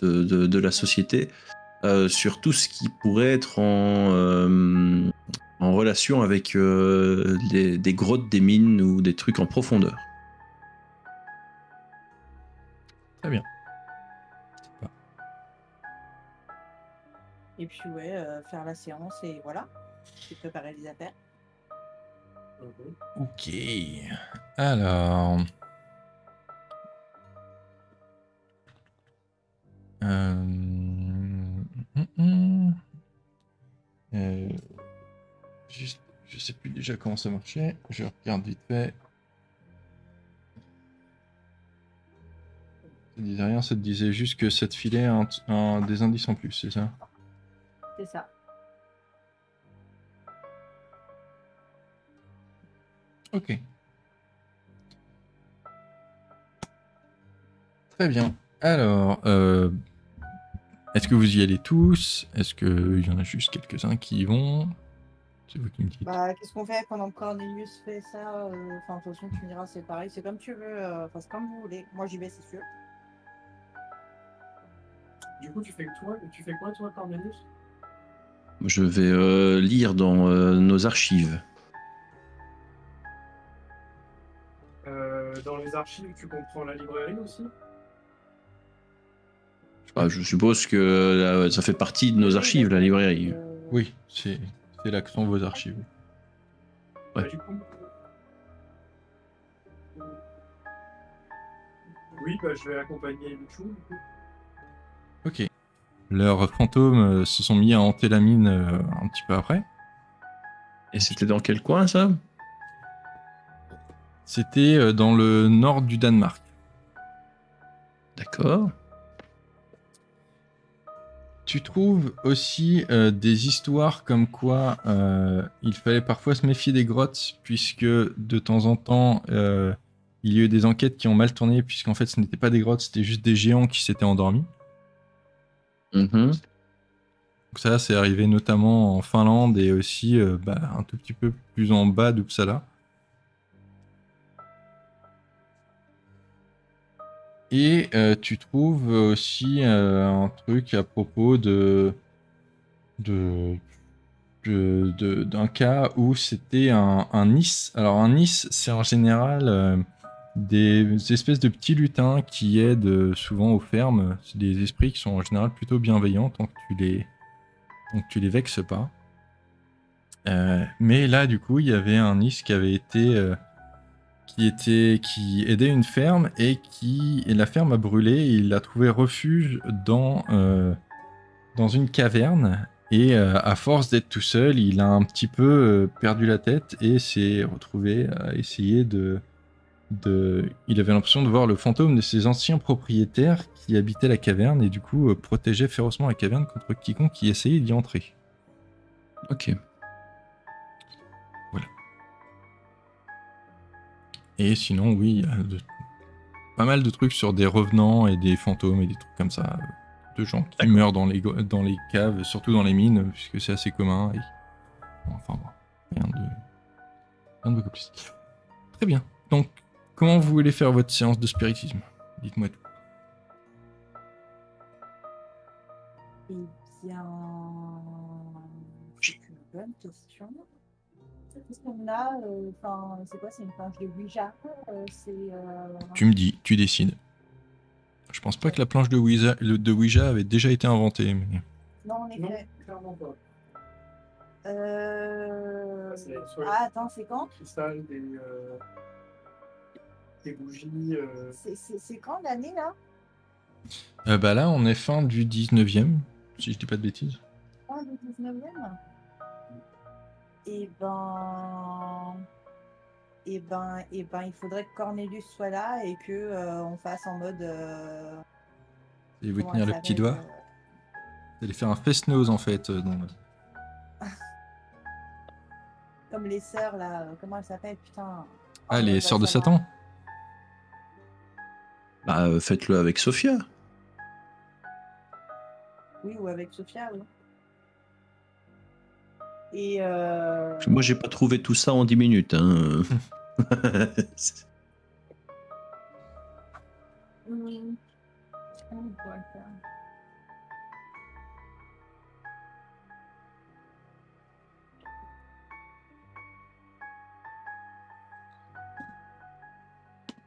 de la société sur tout ce qui pourrait être en relation avec des grottes, des mines ou des trucs en profondeur. Très bien. Et puis, ouais, faire la séance et voilà. Et préparer les affaires. Ok. Alors. Juste, je sais plus déjà comment ça marchait. Je regarde vite fait. Ça disait rien, ça te disait juste que ça te filait des indices en plus, c'est ça? C'est ça. Ok. Très bien. Alors, est-ce que vous y allez tous? Est-ce qu'il y en a juste quelques-uns qui y vont? C'est vous qui me dites. Bah, qu'est-ce qu'on fait pendant que Cornelius fait ça? Enfin, de toute façon, tu me diras, c'est pareil. C'est comme tu veux. Enfin, c'est comme vous voulez. Moi, j'y vais, c'est sûr. Du coup, tu fais quoi, toi, Cornelius? Je vais lire dans nos archives. Dans les archives, tu comprends la librairie aussi? Je suppose que ça fait partie de nos archives, la librairie. Oui, c'est là que sont vos archives. Ouais. Bah, du coup... Oui, bah, je vais accompagner Luchou, du coup. Ok. Leurs fantômes se sont mis à hanter la mine un petit peu après. Et c'était dans quel coin, ça? C'était dans le nord du Danemark. D'accord. Tu trouves aussi des histoires comme quoi il fallait parfois se méfier des grottes, puisque de temps en temps, il y a eu des enquêtes qui ont mal tourné, puisqu'en fait ce n'était pas des grottes, c'était juste des géants qui s'étaient endormis. Mm-hmm. Donc ça, c'est arrivé notamment en Finlande et aussi un tout petit peu plus en bas d'Uppsala. Et tu trouves aussi un truc à propos d'un cas où c'était un Nis. Alors un Nis, c'est en général des espèces de petits lutins qui aident souvent aux fermes. C'est des esprits qui sont en général plutôt bienveillants tant que tu les vexes pas. Mais là, du coup, il y avait un Nis qui avait été... qui aidait une ferme et la ferme a brûlé et il a trouvé refuge dans une caverne et à force d'être tout seul il a un petit peu perdu la tête et s'est retrouvé à essayer de Il avait l'impression de voir le fantôme de ses anciens propriétaires qui habitaient la caverne et du coup protégeaient férocement la caverne contre quiconque qui essayait d'y entrer. Ok. Voilà. Et sinon, oui, il y a pas mal de trucs sur des revenants et des fantômes et des trucs comme ça, de gens qui meurent dans les caves, surtout dans les mines, puisque c'est assez commun. Enfin bon, rien de beaucoup plus. Très bien. Donc, comment vous voulez faire votre séance de spiritisme? Dites-moi tout. Eh bien, c'est une bonne question. Qu'est-ce qu'on a c'est quoi? C'est une planche de Ouija? Tu me dis, tu décides. Je pense pas que la planche de Ouija avait déjà été inventée. Mais... Non, en effet. Non, clairement pas. Attends, c'est quand? Cristal, des bougies. C'est quand l'année là? Bah là, on est fin du 19e, si je dis pas de bêtises. Fin du 19e? Eh ben, il faudrait que Cornelius soit là et que on fasse en mode. Et vous tenir le petit doigt. Vous allez faire un fest-nose en fait. Comme les sœurs là, comment elles s'appellent, putain. Ah, les sœurs de Satan. Bah, faites-le avec Sophia. Oui, ou avec Sophia, oui. Et moi, j'ai pas trouvé tout ça en 10 minutes. Hein. Oui. On pourrait le faire.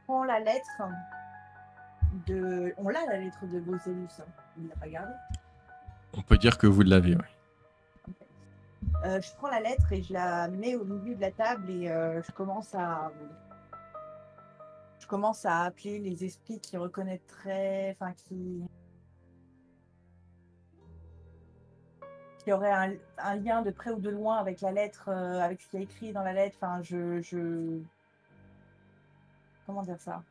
Prends la lettre de. On l'a la lettre de Boselus. Il l'a pas gardée. On peut dire que vous l'avez, oui. Je prends la lettre et je la mets au milieu de la table et je commence à appeler les esprits qui reconnaîtraient, enfin qui auraient un lien de près ou de loin avec la lettre, avec ce qui est écrit dans la lettre. Enfin, comment dire ça?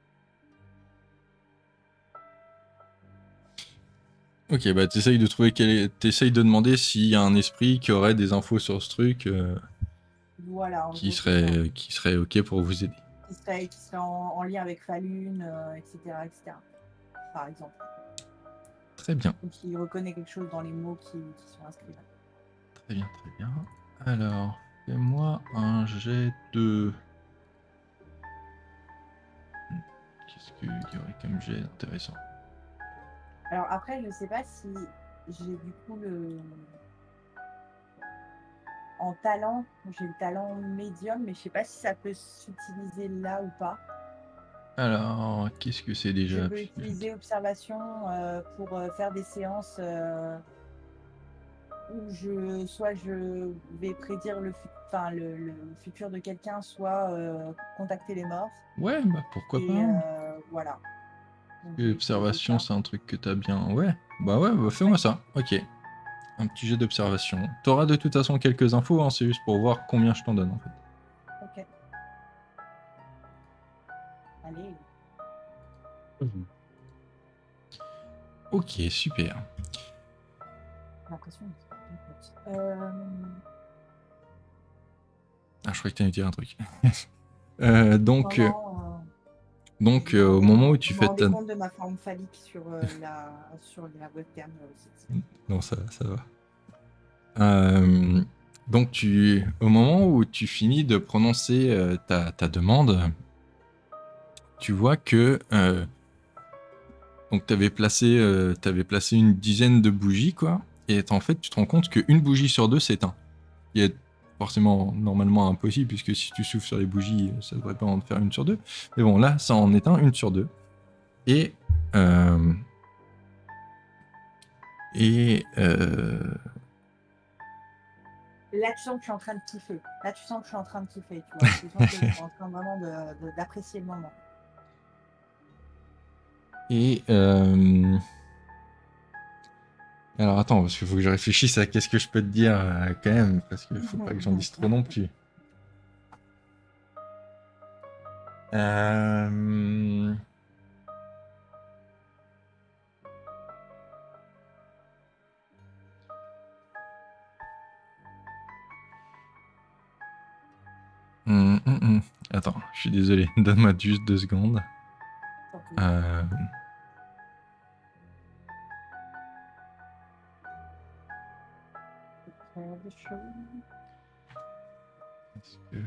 Ok, bah t'essayes de trouver t'essayes de demander s'il y a un esprit qui aurait des infos sur ce truc Voilà, qui serait ok pour vous aider. Qui serait en lien avec Falun, etc., etc. Par exemple. Très bien. Ou qui reconnaît quelque chose dans les mots qui sont inscrits là. Très bien, très bien. Alors, fais-moi un jet de... Qu'est-ce qu'il y aurait comme jet intéressant? Alors après, je ne sais pas si j'ai du coup en talent, j'ai le talent médium, mais je ne sais pas si ça peut s'utiliser là ou pas. Alors, qu'est-ce que c'est déjà? Je peux utiliser observation pour faire des séances où soit je vais prédire le futur de quelqu'un, soit contacter les morts. Ouais, bah pourquoi pas. Voilà. L'observation, c'est un truc que t'as bien... Ouais, bah fais-moi ça. Ok. Un petit jet d'observation. T'auras de toute façon quelques infos, hein, c'est juste pour voir combien je t'en donne en fait. Ok. Allez. Ok, super. L'impression. Ah, je croyais que t'allais dire un truc. Donc, au moment où tu fais ta... Je me rends compte de ma forme phallique sur la webcam aussi. Non, ça va. Donc, au moment où tu finis de prononcer ta demande, tu vois que donc t'avais placé une dizaine de bougies, quoi, et en fait, tu te rends compte qu'une bougie sur deux s'éteint. Il y a forcément normalement impossible, puisque si tu souffles sur les bougies, ça devrait pas en faire une sur deux. Mais bon, là, ça en éteint une sur deux. Et là, tu sens que je suis en train de kiffer. Tu vois. Tu sens que je suis en train vraiment d'apprécier le moment. Et alors attends, parce qu'il faut que je réfléchisse à qu'est-ce que je peux te dire quand même, parce qu'il faut pas que j'en dise trop non plus. Euh... Attends, je suis désolé. Donne-moi juste 2 secondes. Est-ce que...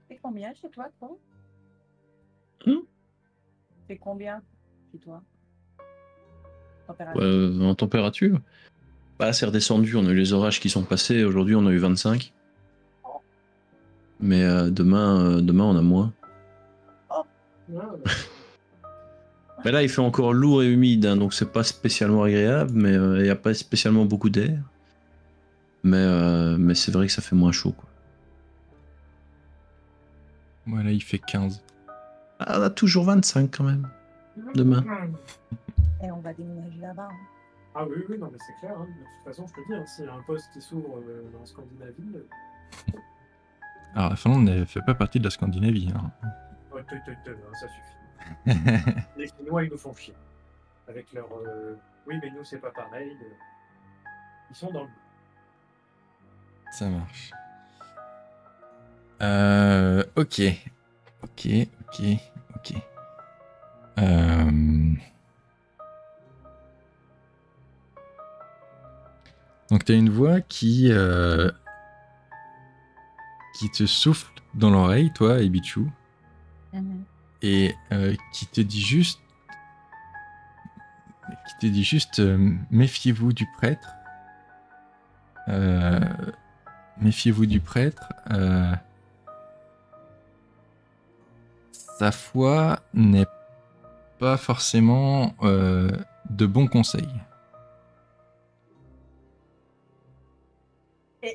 C'est combien chez toi, toi C'est combien chez toi Température. En température, bah, c'est redescendu. On a eu les orages qui sont passés. Aujourd'hui, on a eu 25. Mais demain, on a moins. Mais là, il fait encore lourd et humide, hein, donc c'est pas spécialement agréable, mais il n'y a pas spécialement beaucoup d'air. Mais c'est vrai que ça fait moins chaud, quoi. Voilà, il fait 15. Ah, on a toujours 25 quand même, demain. Et on va déménager là-bas. Hein. Ah oui, oui, non, mais c'est clair. Hein. De toute façon, je te dis, hein, s'il y a un poste qui s'ouvre en Scandinavie... Alors, la Finlande ne fait pas partie de la Scandinavie. Hein. Ouais, ça suffit. Les Chinois, ils nous font chier. Avec leur... Oui, mais nous, c'est pas pareil. Ils sont dans le... Ça marche. Ok. Donc tu as une voix qui te souffle dans l'oreille, toi, Ebichu, et qui te dit juste, méfiez-vous du prêtre. Méfiez-vous du prêtre. Sa foi n'est pas forcément de bons conseils.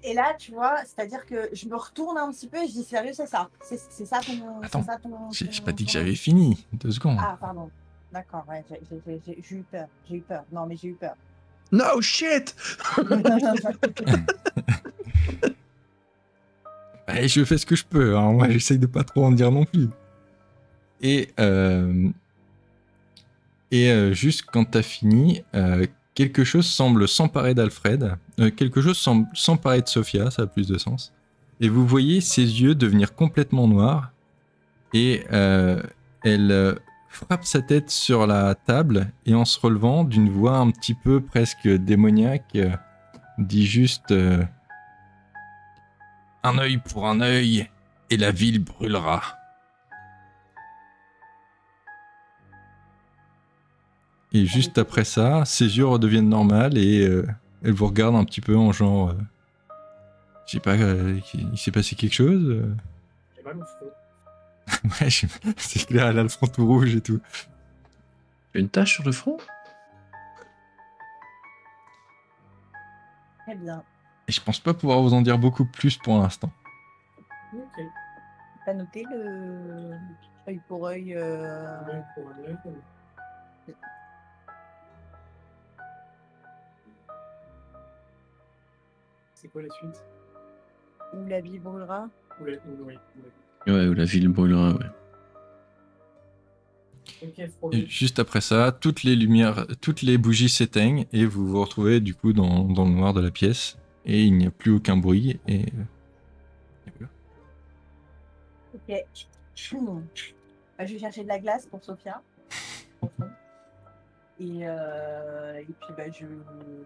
Et là, tu vois, c'est-à-dire que je me retourne un petit peu et je dis sérieux, c'est ça. C'est ça ton. Attends, c'est ça ton, j'ai ton- pas dit que ton- j'avais fini. 2 secondes. Ah, pardon. D'accord, ouais, j'ai eu peur. J'ai eu peur. Non, mais j'ai eu peur. No shit. Et je fais ce que je peux. Hein. Moi, j'essaye de pas trop en dire non plus. Et juste quand t'as fini, quelque chose semble s'emparer d'Alfred. Quelque chose semble s'emparer de Sophia, ça a plus de sens. Et vous voyez ses yeux devenir complètement noirs. Et elle frappe sa tête sur la table et en se relevant d'une voix un petit peu presque démoniaque, dit juste un œil pour un œil et la ville brûlera. Et juste après ça, ses yeux redeviennent normales et elle vous regarde un petit peu en genre... je sais pas, il s'est passé quelque chose J'ai mal au feu. Ouais, c'est clair, elle a le front tout rouge et tout. Une tache sur le front? Très bien. Et je pense pas pouvoir vous en dire beaucoup plus pour l'instant. Ok. T'as noté le œil pour œil. Ouais, pour un œil, C'est quoi la suite? Où la vie brûlera. Oui. Ouais, ou la ville brûlera, ouais. Ok, Et juste après ça, toutes les lumières, toutes les bougies s'éteignent et vous vous retrouvez du coup dans le noir de la pièce et il n'y a plus aucun bruit et voilà. Ok. Bah, je vais chercher de la glace pour Sophia. Et puis bah, je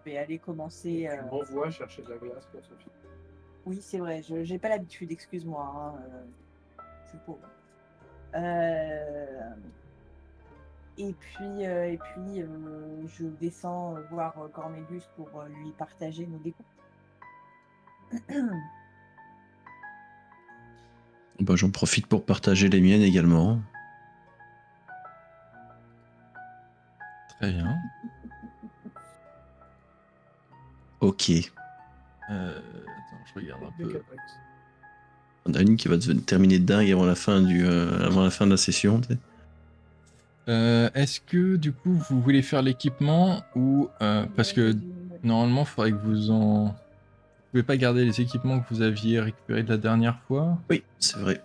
vais aller commencer. Tu m'envoies chercher de la glace pour Sophie. Oui, c'est vrai, je n'ai pas l'habitude, excuse-moi. Hein, je suis pauvre. Et puis, je descends voir Cornelius pour lui partager nos découpes. Bah, j'en profite pour partager les miennes également. Très bien. Ok. Attends, je regarde un peu. On a une qui va terminer dingue avant la fin de la session. Tu sais. Est-ce que du coup vous voulez faire l'équipement ou parce que Normalement, il faudrait que vous en... Vous pouvez pas garder les équipements que vous aviez récupérés de la dernière fois. Oui, c'est vrai.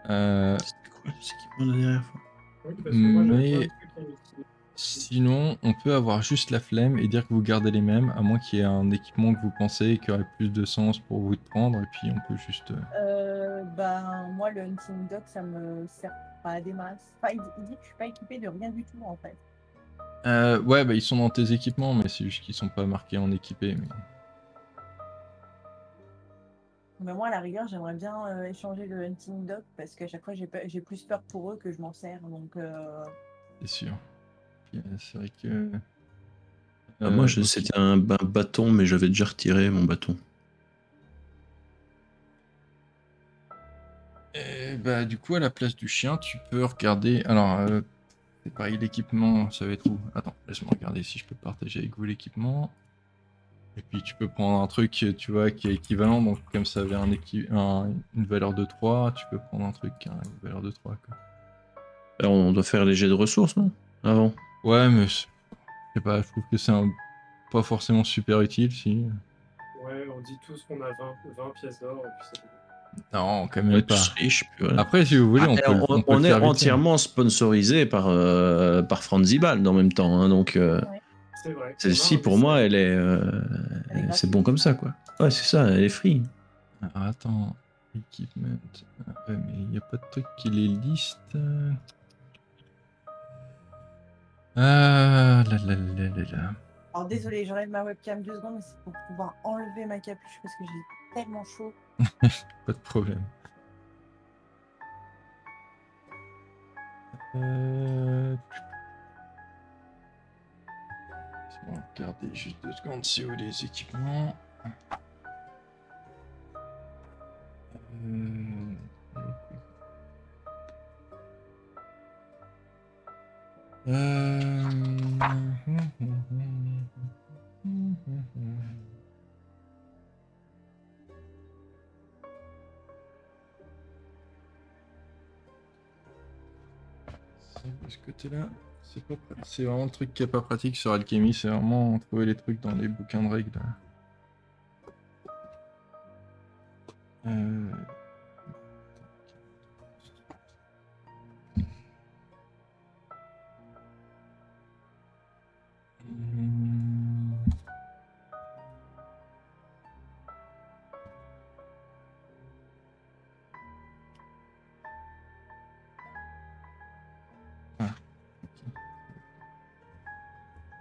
Euh, C'était quoi les équipements de la dernière fois? Oui, parce que moi, j'avais plein mais de trucs inutiles. sinon, on peut avoir juste la flemme et dire que vous gardez les mêmes, à moins qu'il y ait un équipement que vous pensez qui aurait plus de sens pour vous de prendre, et puis on peut juste... Ben, moi, le hunting dog, ça me sert pas à des masses. Enfin, il dit que je suis pas équipée de rien du tout, en fait. Ouais, bah ils sont dans tes équipements, mais c'est juste qu'ils sont pas marqués en équipé. Mais... Mais moi, à la rigueur, j'aimerais bien échanger le hunting dog parce qu'à chaque fois, j'ai plus peur pour eux que je m'en sers. Donc, C'est sûr. Puis, c'est vrai que... Moi, ok. c'était un bâton, mais j'avais déjà retiré mon bâton. Et bah du coup, à la place du chien, tu peux regarder... Alors, c'est pareil, l'équipement, ça va être où? Attends, laisse-moi regarder si je peux partager avec vous l'équipement. Et puis tu peux prendre un truc, tu vois, qui est équivalent. Donc comme ça avait une valeur de 3, tu peux prendre un truc qui a une valeur de 3. Quoi. Alors, on doit faire les jets de ressources, non? Avant. Ouais, mais je sais pas, je trouve que c'est pas forcément super utile, si. Ouais, on dit tous qu'on a 20 pièces d'or, et puis c'est bon. Non, quand On même est pas. tous riches. Puis voilà. Après, si vous voulez, on peut on le est faire vite, entièrement sponsorisé par Franzibald en même temps. Hein, donc, C'est vrai. celle-ci, pour moi, elle est. Elle est C'est bon comme ça, quoi. Ouais, c'est ça, elle est free. Alors attends, equipment. Ouais, mais il n'y a pas de truc qui les liste. Ah là là là là là. alors désolé, j'enlève ma webcam 2 secondes, mais c'est pour pouvoir enlever ma capuche parce que j'ai tellement chaud. Pas de problème. On va regarder juste 2 secondes, c'est où les équipements. De ce côté-là, c'est vraiment le truc qui est pas pratique sur Alchemy, c'est vraiment trouver les trucs dans les bouquins de règles.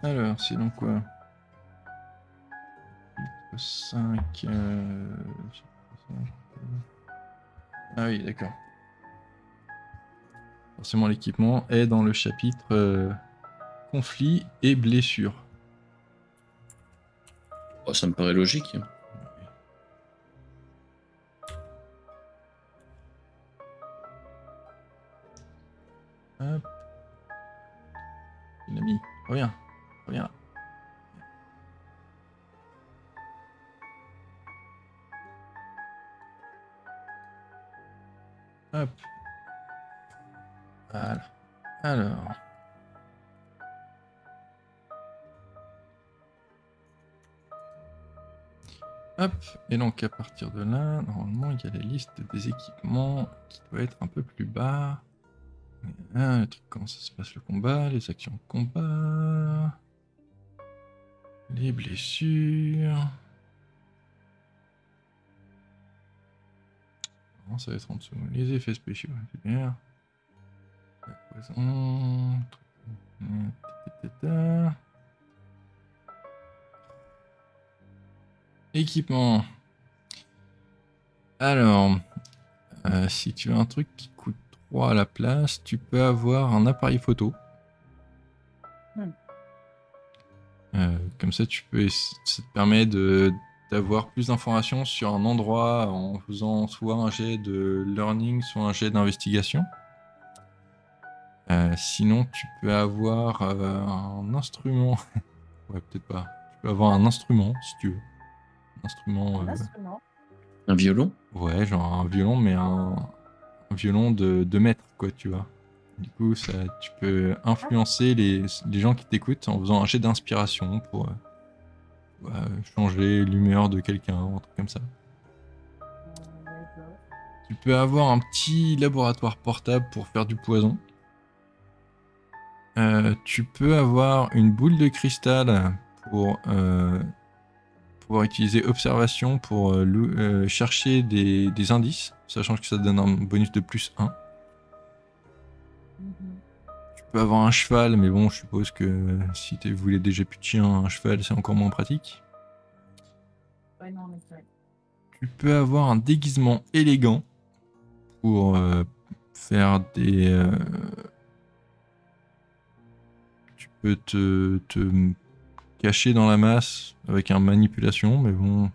Alors, c'est donc quoi? 5... Ah oui, d'accord. Forcément, l'équipement est dans le chapitre conflit et blessures. Oh, ça me paraît logique. Hop. Une amie, reviens, reviens. Hop. Voilà. Alors. Hop. Et donc à partir de là, normalement, il y a la liste des équipements qui doit être un peu plus bas. Ah, le truc, comment ça se passe le combat, les actions de combat, les blessures. Non, ça va être en dessous. Les effets spéciaux, super. Équipement. Alors, si tu as un truc qui coûte 3 à la place, tu peux avoir un appareil photo. Comme ça, ça te permet d'avoir plus d'informations sur un endroit en faisant soit un jet de learning, soit un jet d'investigation. Sinon, tu peux avoir un instrument. Ouais, peut-être pas. Tu peux avoir un instrument, si tu veux. Un instrument. Un violon? Ouais, genre un violon, mais un violon de maître, quoi, tu vois. Du coup, tu peux influencer les gens qui t'écoutent en faisant un jet d'inspiration pour changer l'humeur de quelqu'un, un truc comme ça. D'accord. Tu peux avoir un petit laboratoire portable pour faire du poison. Tu peux avoir une boule de cristal pour pouvoir utiliser observation pour chercher des indices, sachant que ça donne un bonus de +1. Mhm. Tu peux avoir un cheval, mais bon, je suppose que si vous voulez déjà plus de chien, un cheval c'est encore moins pratique. Ouais, non, mais c'est vrai. Tu peux avoir un déguisement élégant pour faire des... tu peux te cacher dans la masse avec un manipulation, mais bon,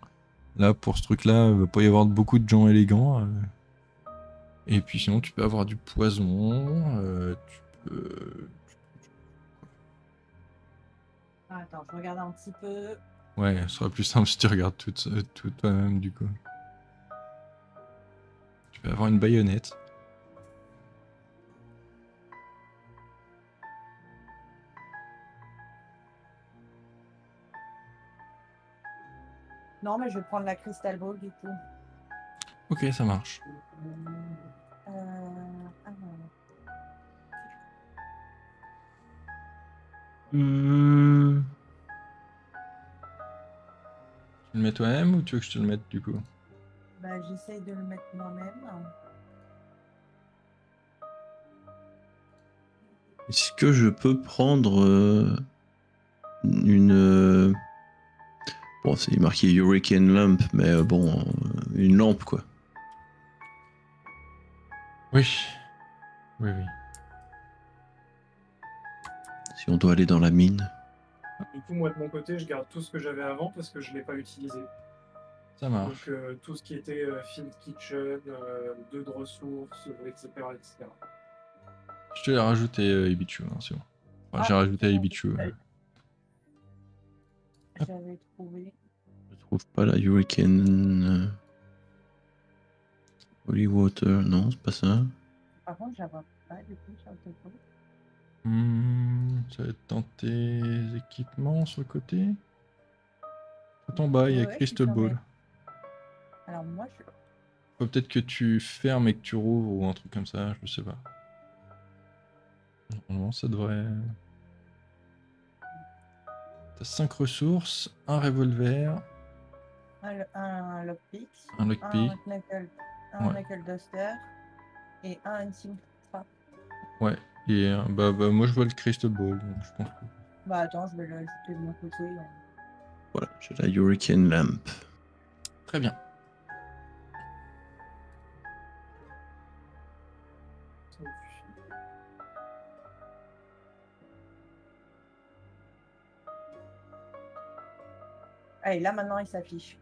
là pour ce truc-là, il va pas y avoir beaucoup de gens élégants. Et puis sinon, tu peux avoir du poison, tu peux... Ah, attends, je regarde un petit peu. Ouais, ce sera plus simple si tu regardes tout toi-même du coup. Tu peux avoir une baïonnette. Non, mais je vais prendre la Crystal Ball du coup. Ok, ça marche. Alors, Tu le mets toi-même ou tu veux que je te le mette du coup? bah, j'essaye de le mettre moi-même. Est-ce que je peux prendre une... bon, c'est marqué Hurricane Lamp, mais bon, une lampe, quoi. Oui. Oui, oui. Si on doit aller dans la mine. Du coup, moi, de mon côté, je garde tout ce que j'avais avant parce que je ne l'ai pas utilisé. Ça marche. Donc, tout ce qui était Field Kitchen, 2 de ressources, etc., etc. Je te l'ai rajouté Ibichu, hein, c'est bon. Enfin, Ah, j'ai rajouté à c'est bon. Ibichu. J'avais trouvé. Je trouve pas la Hurricane... Holy Water, non, c'est pas ça. Par contre, je la vois pas du coup sur le topo. Ça va être dans tes équipements sur le côté. Tout en bas, il y a Ouais, je suis Crystal sur mes- Ball. Alors, moi, je. Faut peut-être que tu fermes et que tu rouvres ou un truc comme ça, je sais pas. Normalement, ça devrait... T'as 5 ressources, un revolver, Un lockpick, un lockpick. un Ouais. knuckle duster et un hunting trap. Ouais, et bah, moi je vois le Crystal Ball, donc je pense que... Bah, attends, je vais l'ajouter de mon côté. Voilà, j'ai la Hurricane Lamp. Très bien. Allez, là, maintenant, il s'affiche.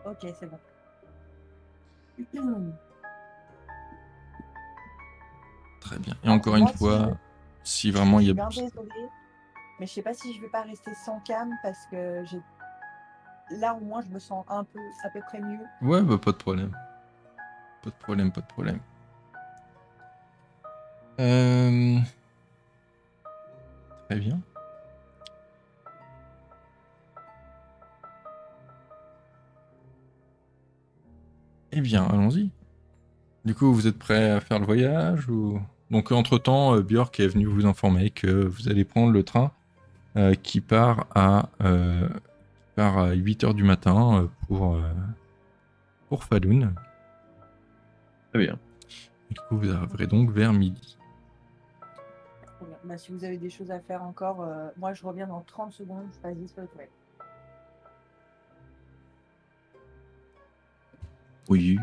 Ok, c'est bon. Très bien. Et encore Moi, une fois, si vraiment il y a... Je suis bien désolée, mais je sais pas si je vais pas rester sans cam parce que j'ai. Là, au moins, je me sens un peu, à peu près mieux. Ouais, bah pas de problème. Pas de problème, pas de problème. Très bien. Eh bien, allons-y. Du coup, vous êtes prêts à faire le voyage ou... Donc, entre-temps, Björk est venu vous informer que vous allez prendre le train qui part à 8h du matin pour Falun. Très bien. Et du coup, vous arriverez donc vers midi. Bah, si vous avez des choses à faire encore, moi, je reviens dans 30 secondes. Je passe dispo. Ouais. Oui.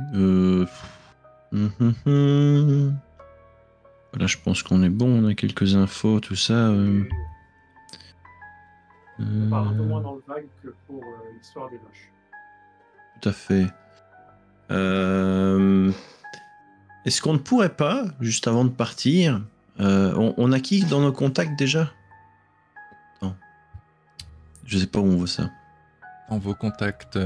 Voilà, je pense qu'on est bon, on a quelques infos, tout ça. On part un peu moins dans le vague que pour l'histoire des vaches. Tout à fait. Est-ce qu'on ne pourrait pas, juste avant de partir, on a qui dans nos contacts déjà? Non. Je sais pas où on voit ça. Dans vos contacts,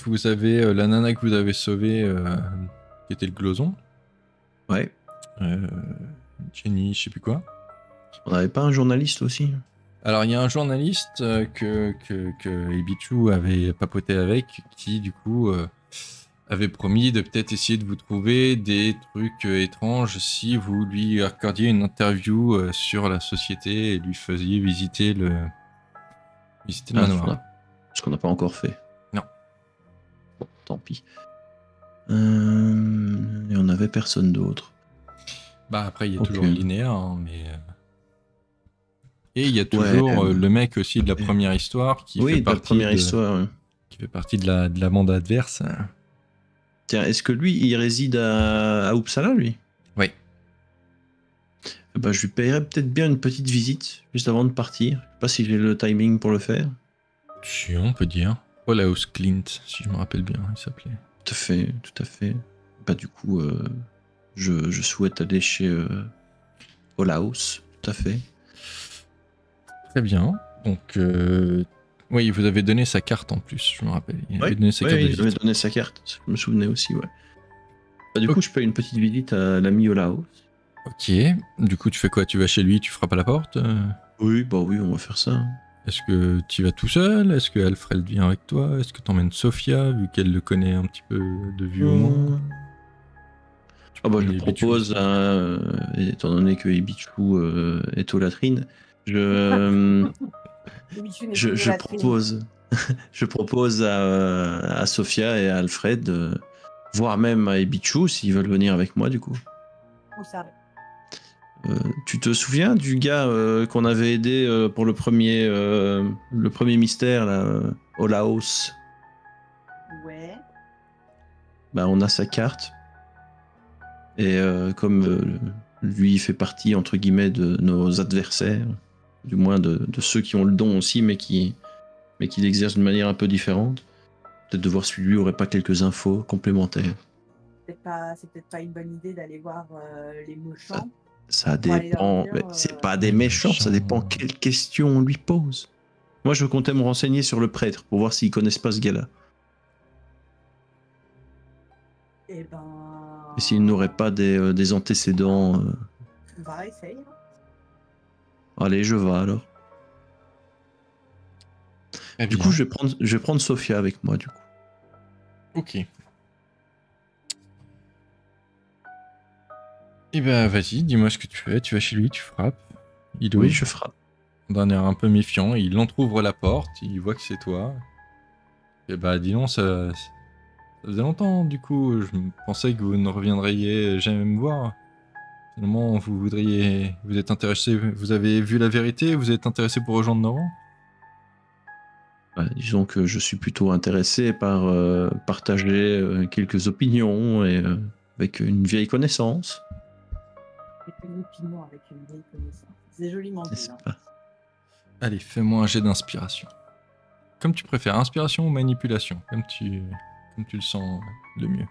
vous avez la nana que vous avez sauvée, qui était le gloson. Ouais. Jenny, je sais plus quoi. On n'avait pas un journaliste aussi? Alors, il y a un journaliste que Ibichu avait papoté avec, qui, du coup, avait promis de peut-être essayer de vous trouver des trucs étranges si vous lui accordiez une interview sur la société et lui faisiez visiter le manoir. Ce qu'on n'a pas encore fait. Non. Bon, tant pis. Et on n'avait personne d'autre. Bah, après, il y a toujours Linéa, hein, mais... Et il y a toujours le mec aussi de la première histoire qui fait partie qui fait partie de la bande adverse. Tiens, est-ce que lui, il réside à Uppsala, lui? Oui. Bah, je lui paierais peut-être bien une petite visite, juste avant de partir. Je sais pas si j'ai le timing pour le faire. Si, on peut dire. Olaus Clint, si je me rappelle bien, il s'appelait. Tout à fait. Bah, du coup, je souhaite aller chez Olaus, tout à fait. Très bien. Donc, oui, vous avez donné sa carte en plus, je me rappelle. Il avait donné sa carte de visite. Il avait donné sa carte, je me souvenais aussi, ouais. Bah, du coup, je paye une petite visite à l'ami Olaus. Ok. Du coup, tu fais quoi? Tu vas chez lui, tu frappes à la porte? Oui, on va faire ça. Est-ce que tu vas tout seul? Est-ce que Alfred vient avec toi? Est-ce que t'emmènes Sophia, vu qu'elle le connaît un petit peu de vue au moins? Je le propose, étant donné que Ibichu est aux latrines, je propose à Sophia et à Alfred, voire même à Ibichu s'ils veulent venir avec moi du coup. Où ça? Tu te souviens du gars qu'on avait aidé pour le premier mystère là, Olaus? Ouais. Bah, on a sa carte. Et comme lui fait partie entre guillemets de nos adversaires, du moins de ceux qui ont le don aussi, mais qui l'exercent d'une manière un peu différente, peut-être de voir si lui aurait pas quelques infos complémentaires. C'est peut-être pas une bonne idée d'aller voir les méchants. Ça dépend. C'est pas des méchants, ça dépend quelles questions on lui pose. Moi, je comptais me renseigner sur le prêtre pour voir s'ils connaissent pas ce gars-là. Et ben. Et s'il n'aurait pas des antécédents. Bah, essaye. Allez, je vais alors. Du coup, je vais prendre Sophia avec moi, du coup. Ok. Eh ben, vas-y, dis-moi ce que tu fais. Tu vas chez lui, tu frappes. Il ouvre. Oui, je frappe. D'un air un peu méfiant, il entrouvre la porte, il voit que c'est toi. Et bah, dis donc, ça faisait longtemps, du coup. Je pensais que vous ne reviendriez jamais me voir. Finalement, vous êtes intéressé, vous avez vu la vérité, vous êtes intéressé pour rejoindre nos rangs? Disons que je suis plutôt intéressé par partager quelques opinions et avec une vieille connaissance. Une opinion avec une vieille connaissance. C'est joliment dit. Hein. Allez, fais-moi un jet d'inspiration. Comme tu préfères, inspiration ou manipulation, comme tu le sens le mieux.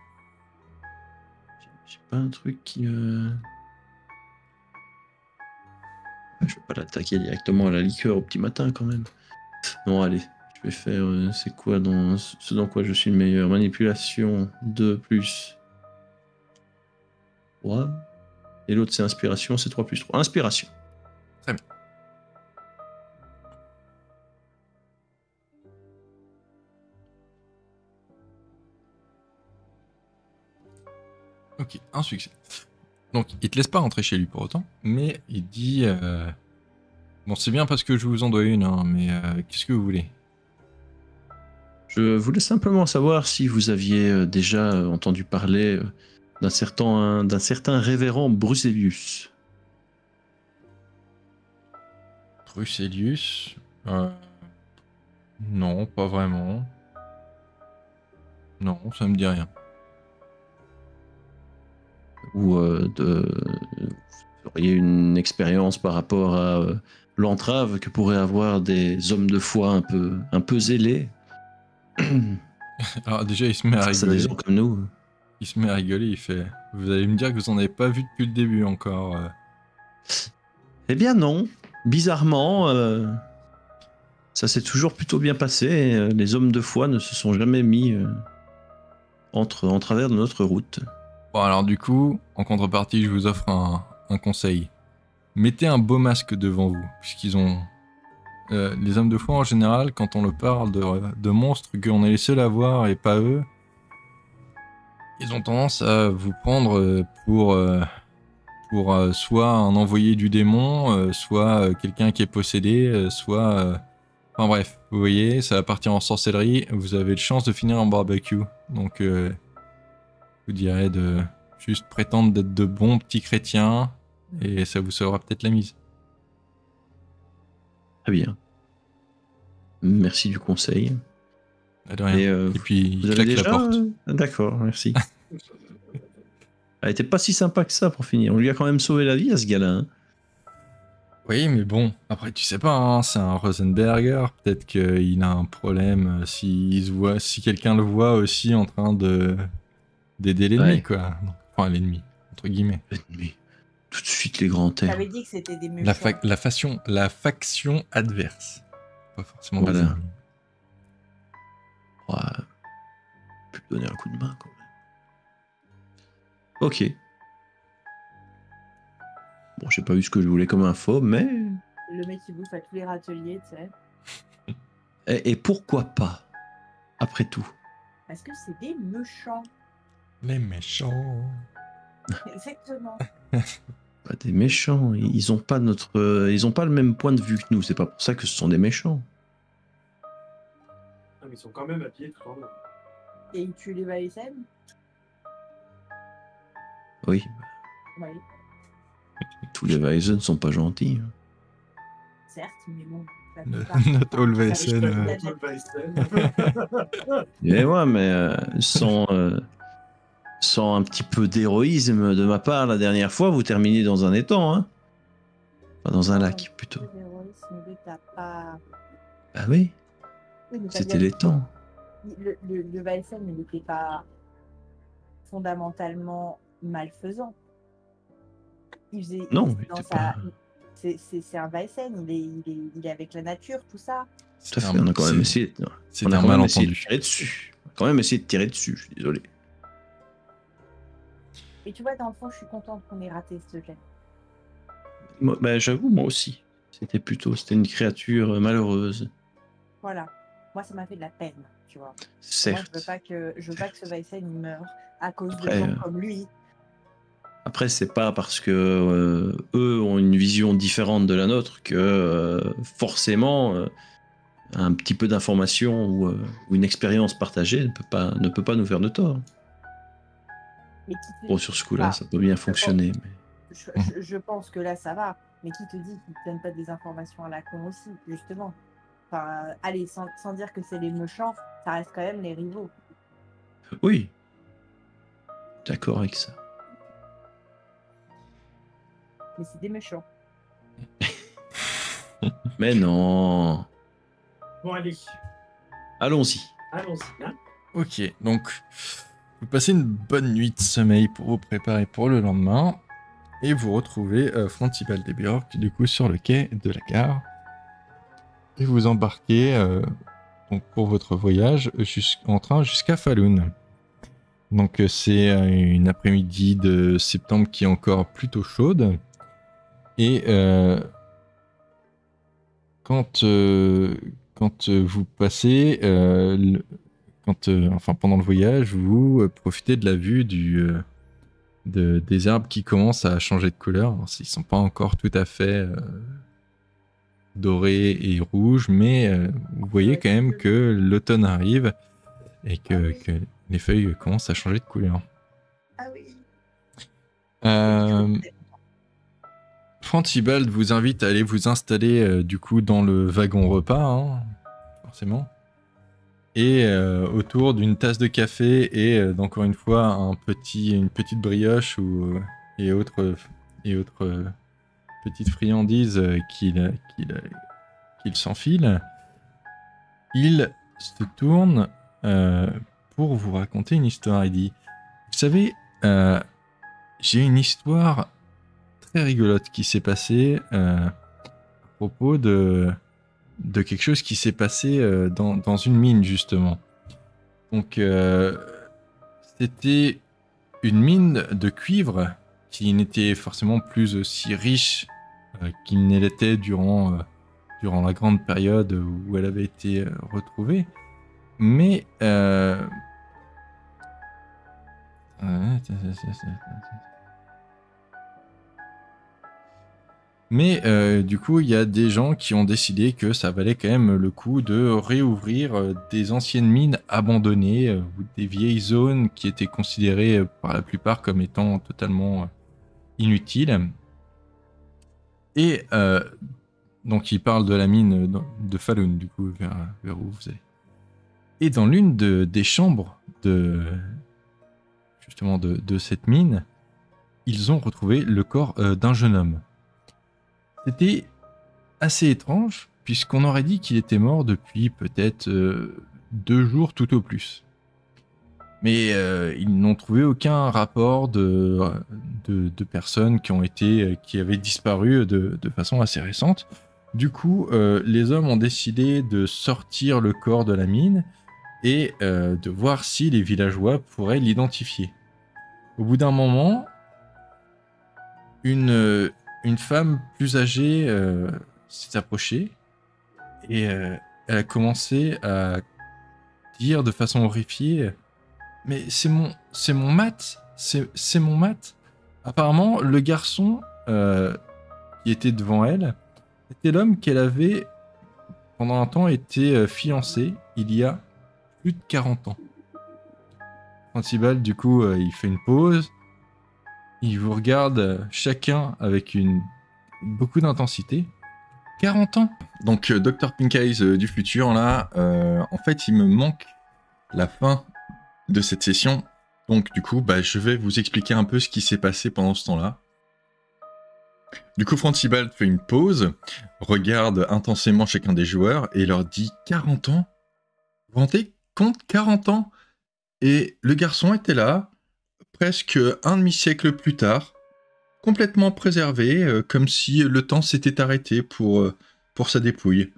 J'ai pas un truc qui... Je vais pas l'attaquer directement à la liqueur au petit matin quand même. Non, allez, je vais faire... c'est quoi ce dans quoi je suis le meilleur? Manipulation 2 plus 3. Et l'autre c'est inspiration, c'est 3 plus 3. Inspiration. Très bien. Ok, un succès. Donc, il te laisse pas rentrer chez lui pour autant, mais il dit... Bon, c'est bien parce que je vous en dois une, hein, mais qu'est-ce que vous voulez? Je voulais simplement savoir si vous aviez déjà entendu parler d'un certain révérend Bruselius. Bruselius? Non, pas vraiment. Non, ça me dit rien. Ou vous auriez une expérience par rapport à l'entrave que pourraient avoir des hommes de foi un peu zélés. Alors déjà, il se met à rigoler. Ça, des gens comme nous. Il se met à rigoler, il fait... Vous allez me dire que vous en avez pas vu depuis le début encore. Eh bien non. Bizarrement, ça s'est toujours plutôt bien passé. Les hommes de foi ne se sont jamais mis en travers de notre route. Bon, alors du coup, en contrepartie, je vous offre un conseil. mettez un beau masque devant vous, puisqu'ils ont... les hommes de foi, en général, quand on leur parle de monstres, qu'on est les seuls à voir et pas eux, ils ont tendance à vous prendre pour soit un envoyé du démon, soit quelqu'un qui est possédé, soit... Enfin bref, vous voyez, ça va partir en sorcellerie, vous avez de chance de finir en barbecue. Donc, je vous dirais de juste prétendre d'être de bons petits chrétiens, et ça vous sauvera peut-être la mise. Très bien. Merci du conseil. De rien. Et puis, il vous avez claque déjà... la porte. D'accord, merci. Elle était pas si sympa que ça pour finir. On lui a quand même sauvé la vie à ce gars-là. Hein. Oui, mais bon, après tu sais pas, hein, c'est un Rosenberger, peut-être qu'il a un problème si quelqu'un le voit aussi en train d'aider l'ennemi, quoi. Enfin, l'ennemi, entre guillemets. L'ennemi. Tout de suite les grands termes. T'avais dit que c'était des méchants. La faction adverse. Pas forcément voilà. des ennemis. Ouais. Pu lui donner un coup de main, quand même. Ok. Bon, j'ai pas eu ce que je voulais comme info, mais... Le mec qui bouffe à tous les râteliers, tu sais. Et pourquoi pas, après tout? Parce que c'est des méchants. Les méchants. Exactement. Pas des méchants. Ils ont pas ils ont pas le même point de vue que nous. C'est pas pour ça que ce sont des méchants. Non, mais ils sont quand même habillés tout en haut. Et ils tuent les Valaisannes. Oui. Oui. Tous les Weizen ne sont pas gentils. Certes, mais bon. Not all Weizen. Et ouais, mais sans un petit peu d'héroïsme de ma part la dernière fois, vous terminez dans un étang, hein. Enfin, dans un lac, plutôt. L'héroïsme de ta part. Bah oui, Oui, mais c'était l'étang. Le Weizen n'était pas fondamentalement malfaisant. Non, il mais dans c'est sa... pas... C'est un Weizen, il est avec la nature, tout ça. Tout à fait, on a quand même essayé de... C'est un malentendu. Tirer dessus. On a quand même essayé de tirer dessus, je suis désolé. Et tu vois, dans le fond, je suis contente qu'on ait raté ce jet. Bah, j'avoue, moi aussi. C'était une créature malheureuse. Voilà. Moi, ça m'a fait de la peine, tu vois. Certes. Moi, je veux pas que ce Weizen meure à cause Après, de gens comme lui. Après, c'est pas parce que eux ont une vision différente de la nôtre que forcément un petit peu d'information ou une expérience partagée ne peut pas nous faire de tort. Mais Bon, sur ce coup-là, ça peut bien fonctionner. Je pense que là, ça va. Mais qui te dit qu'ils ne donnent pas des informations à la con aussi, justement. Enfin, allez, sans dire que c'est les méchants, ça reste quand même les rivaux. Oui. D'accord avec ça. Mais c'est des méchants. Mais non. Bon, allez. Allons-y. Allons-y. Hein. Ok, donc vous passez une bonne nuit de sommeil pour vous préparer pour le lendemain. Et vous retrouvez Frontibald et Björk du coup sur le quai de la gare. Et vous embarquez donc pour votre voyage en train jusqu'à Falun. Donc c'est une après-midi de septembre qui est encore plutôt chaude. Et quand vous passez, pendant le voyage, vous profitez de la vue des arbres qui commencent à changer de couleur. Alors, ils ne sont pas encore tout à fait dorés et rouges, mais vous voyez quand même que l'automne arrive et que les feuilles commencent à changer de couleur. Ah oui. Frontibald vous invite à aller vous installer du coup dans le wagon repas, hein, forcément. Et autour d'une tasse de café et encore une fois une petite brioche et autres petites friandises qu'il s'enfile, il se tourne pour vous raconter une histoire. Il dit, vous savez, j'ai une histoire très rigolote qui s'est passée à propos de quelque chose qui s'est passé dans une mine, justement. Donc, c'était une mine de cuivre qui n'était forcément plus aussi riche qu'il ne l'était durant la grande période où elle avait été retrouvée. Mais du coup, il y a des gens qui ont décidé que ça valait quand même le coup de réouvrir des anciennes mines abandonnées ou des vieilles zones qui étaient considérées par la plupart comme étant totalement inutiles. Et donc, il parle de la mine de Falun, du coup, vers où vous allez. Et dans l'une des chambres justement de cette mine, ils ont retrouvé le corps d'un jeune homme. C'était assez étrange, puisqu'on aurait dit qu'il était mort depuis peut-être 2 jours tout au plus. Mais ils n'ont trouvé aucun rapport de personnes qui avaient disparu de façon assez récente. Du coup, les hommes ont décidé de sortir le corps de la mine et de voir si les villageois pourraient l'identifier. Au bout d'un moment, une femme plus âgée s'est approchée et elle a commencé à dire de façon horrifiée « Mais c'est mon Matt, c'est mon Matt !» Apparemment, le garçon qui était devant elle était l'homme qu'elle avait pendant un temps été fiancé il y a plus de 40 ans. Principal, du coup, il fait une pause. Il vous regarde chacun avec beaucoup d'intensité. 40 ans. Donc, Dr. Pink Eyes du futur, là, en fait, il me manque la fin de cette session. Donc, du coup, je vais vous expliquer un peu ce qui s'est passé pendant ce temps-là. Du coup, Francibald fait une pause, regarde intensément chacun des joueurs et leur dit « 40 ans ? Vous vous rendez compte, 40 ans ?» Et le garçon était là, presque un demi-siècle plus tard, complètement préservé, comme si le temps s'était arrêté pour sa dépouille.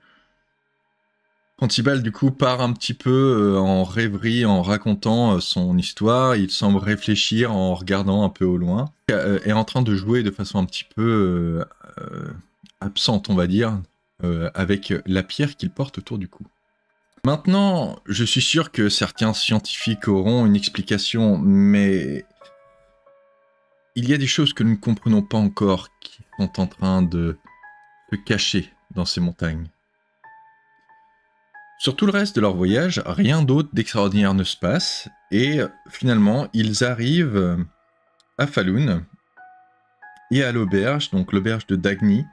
Francibald, du coup, part un petit peu en rêverie en racontant son histoire. Il semble réfléchir en regardant un peu au loin. Est en train de jouer de façon un petit peu absente, on va dire, avec la pierre qu'il porte autour du cou. Maintenant, je suis sûr que certains scientifiques auront une explication, mais il y a des choses que nous ne comprenons pas encore qui sont en train de se cacher dans ces montagnes. Sur tout le reste de leur voyage, rien d'autre d'extraordinaire ne se passe, et finalement, ils arrivent à Falun et à l'auberge, donc l'auberge de Dagny,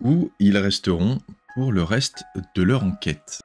où ils resteront pour le reste de leur enquête.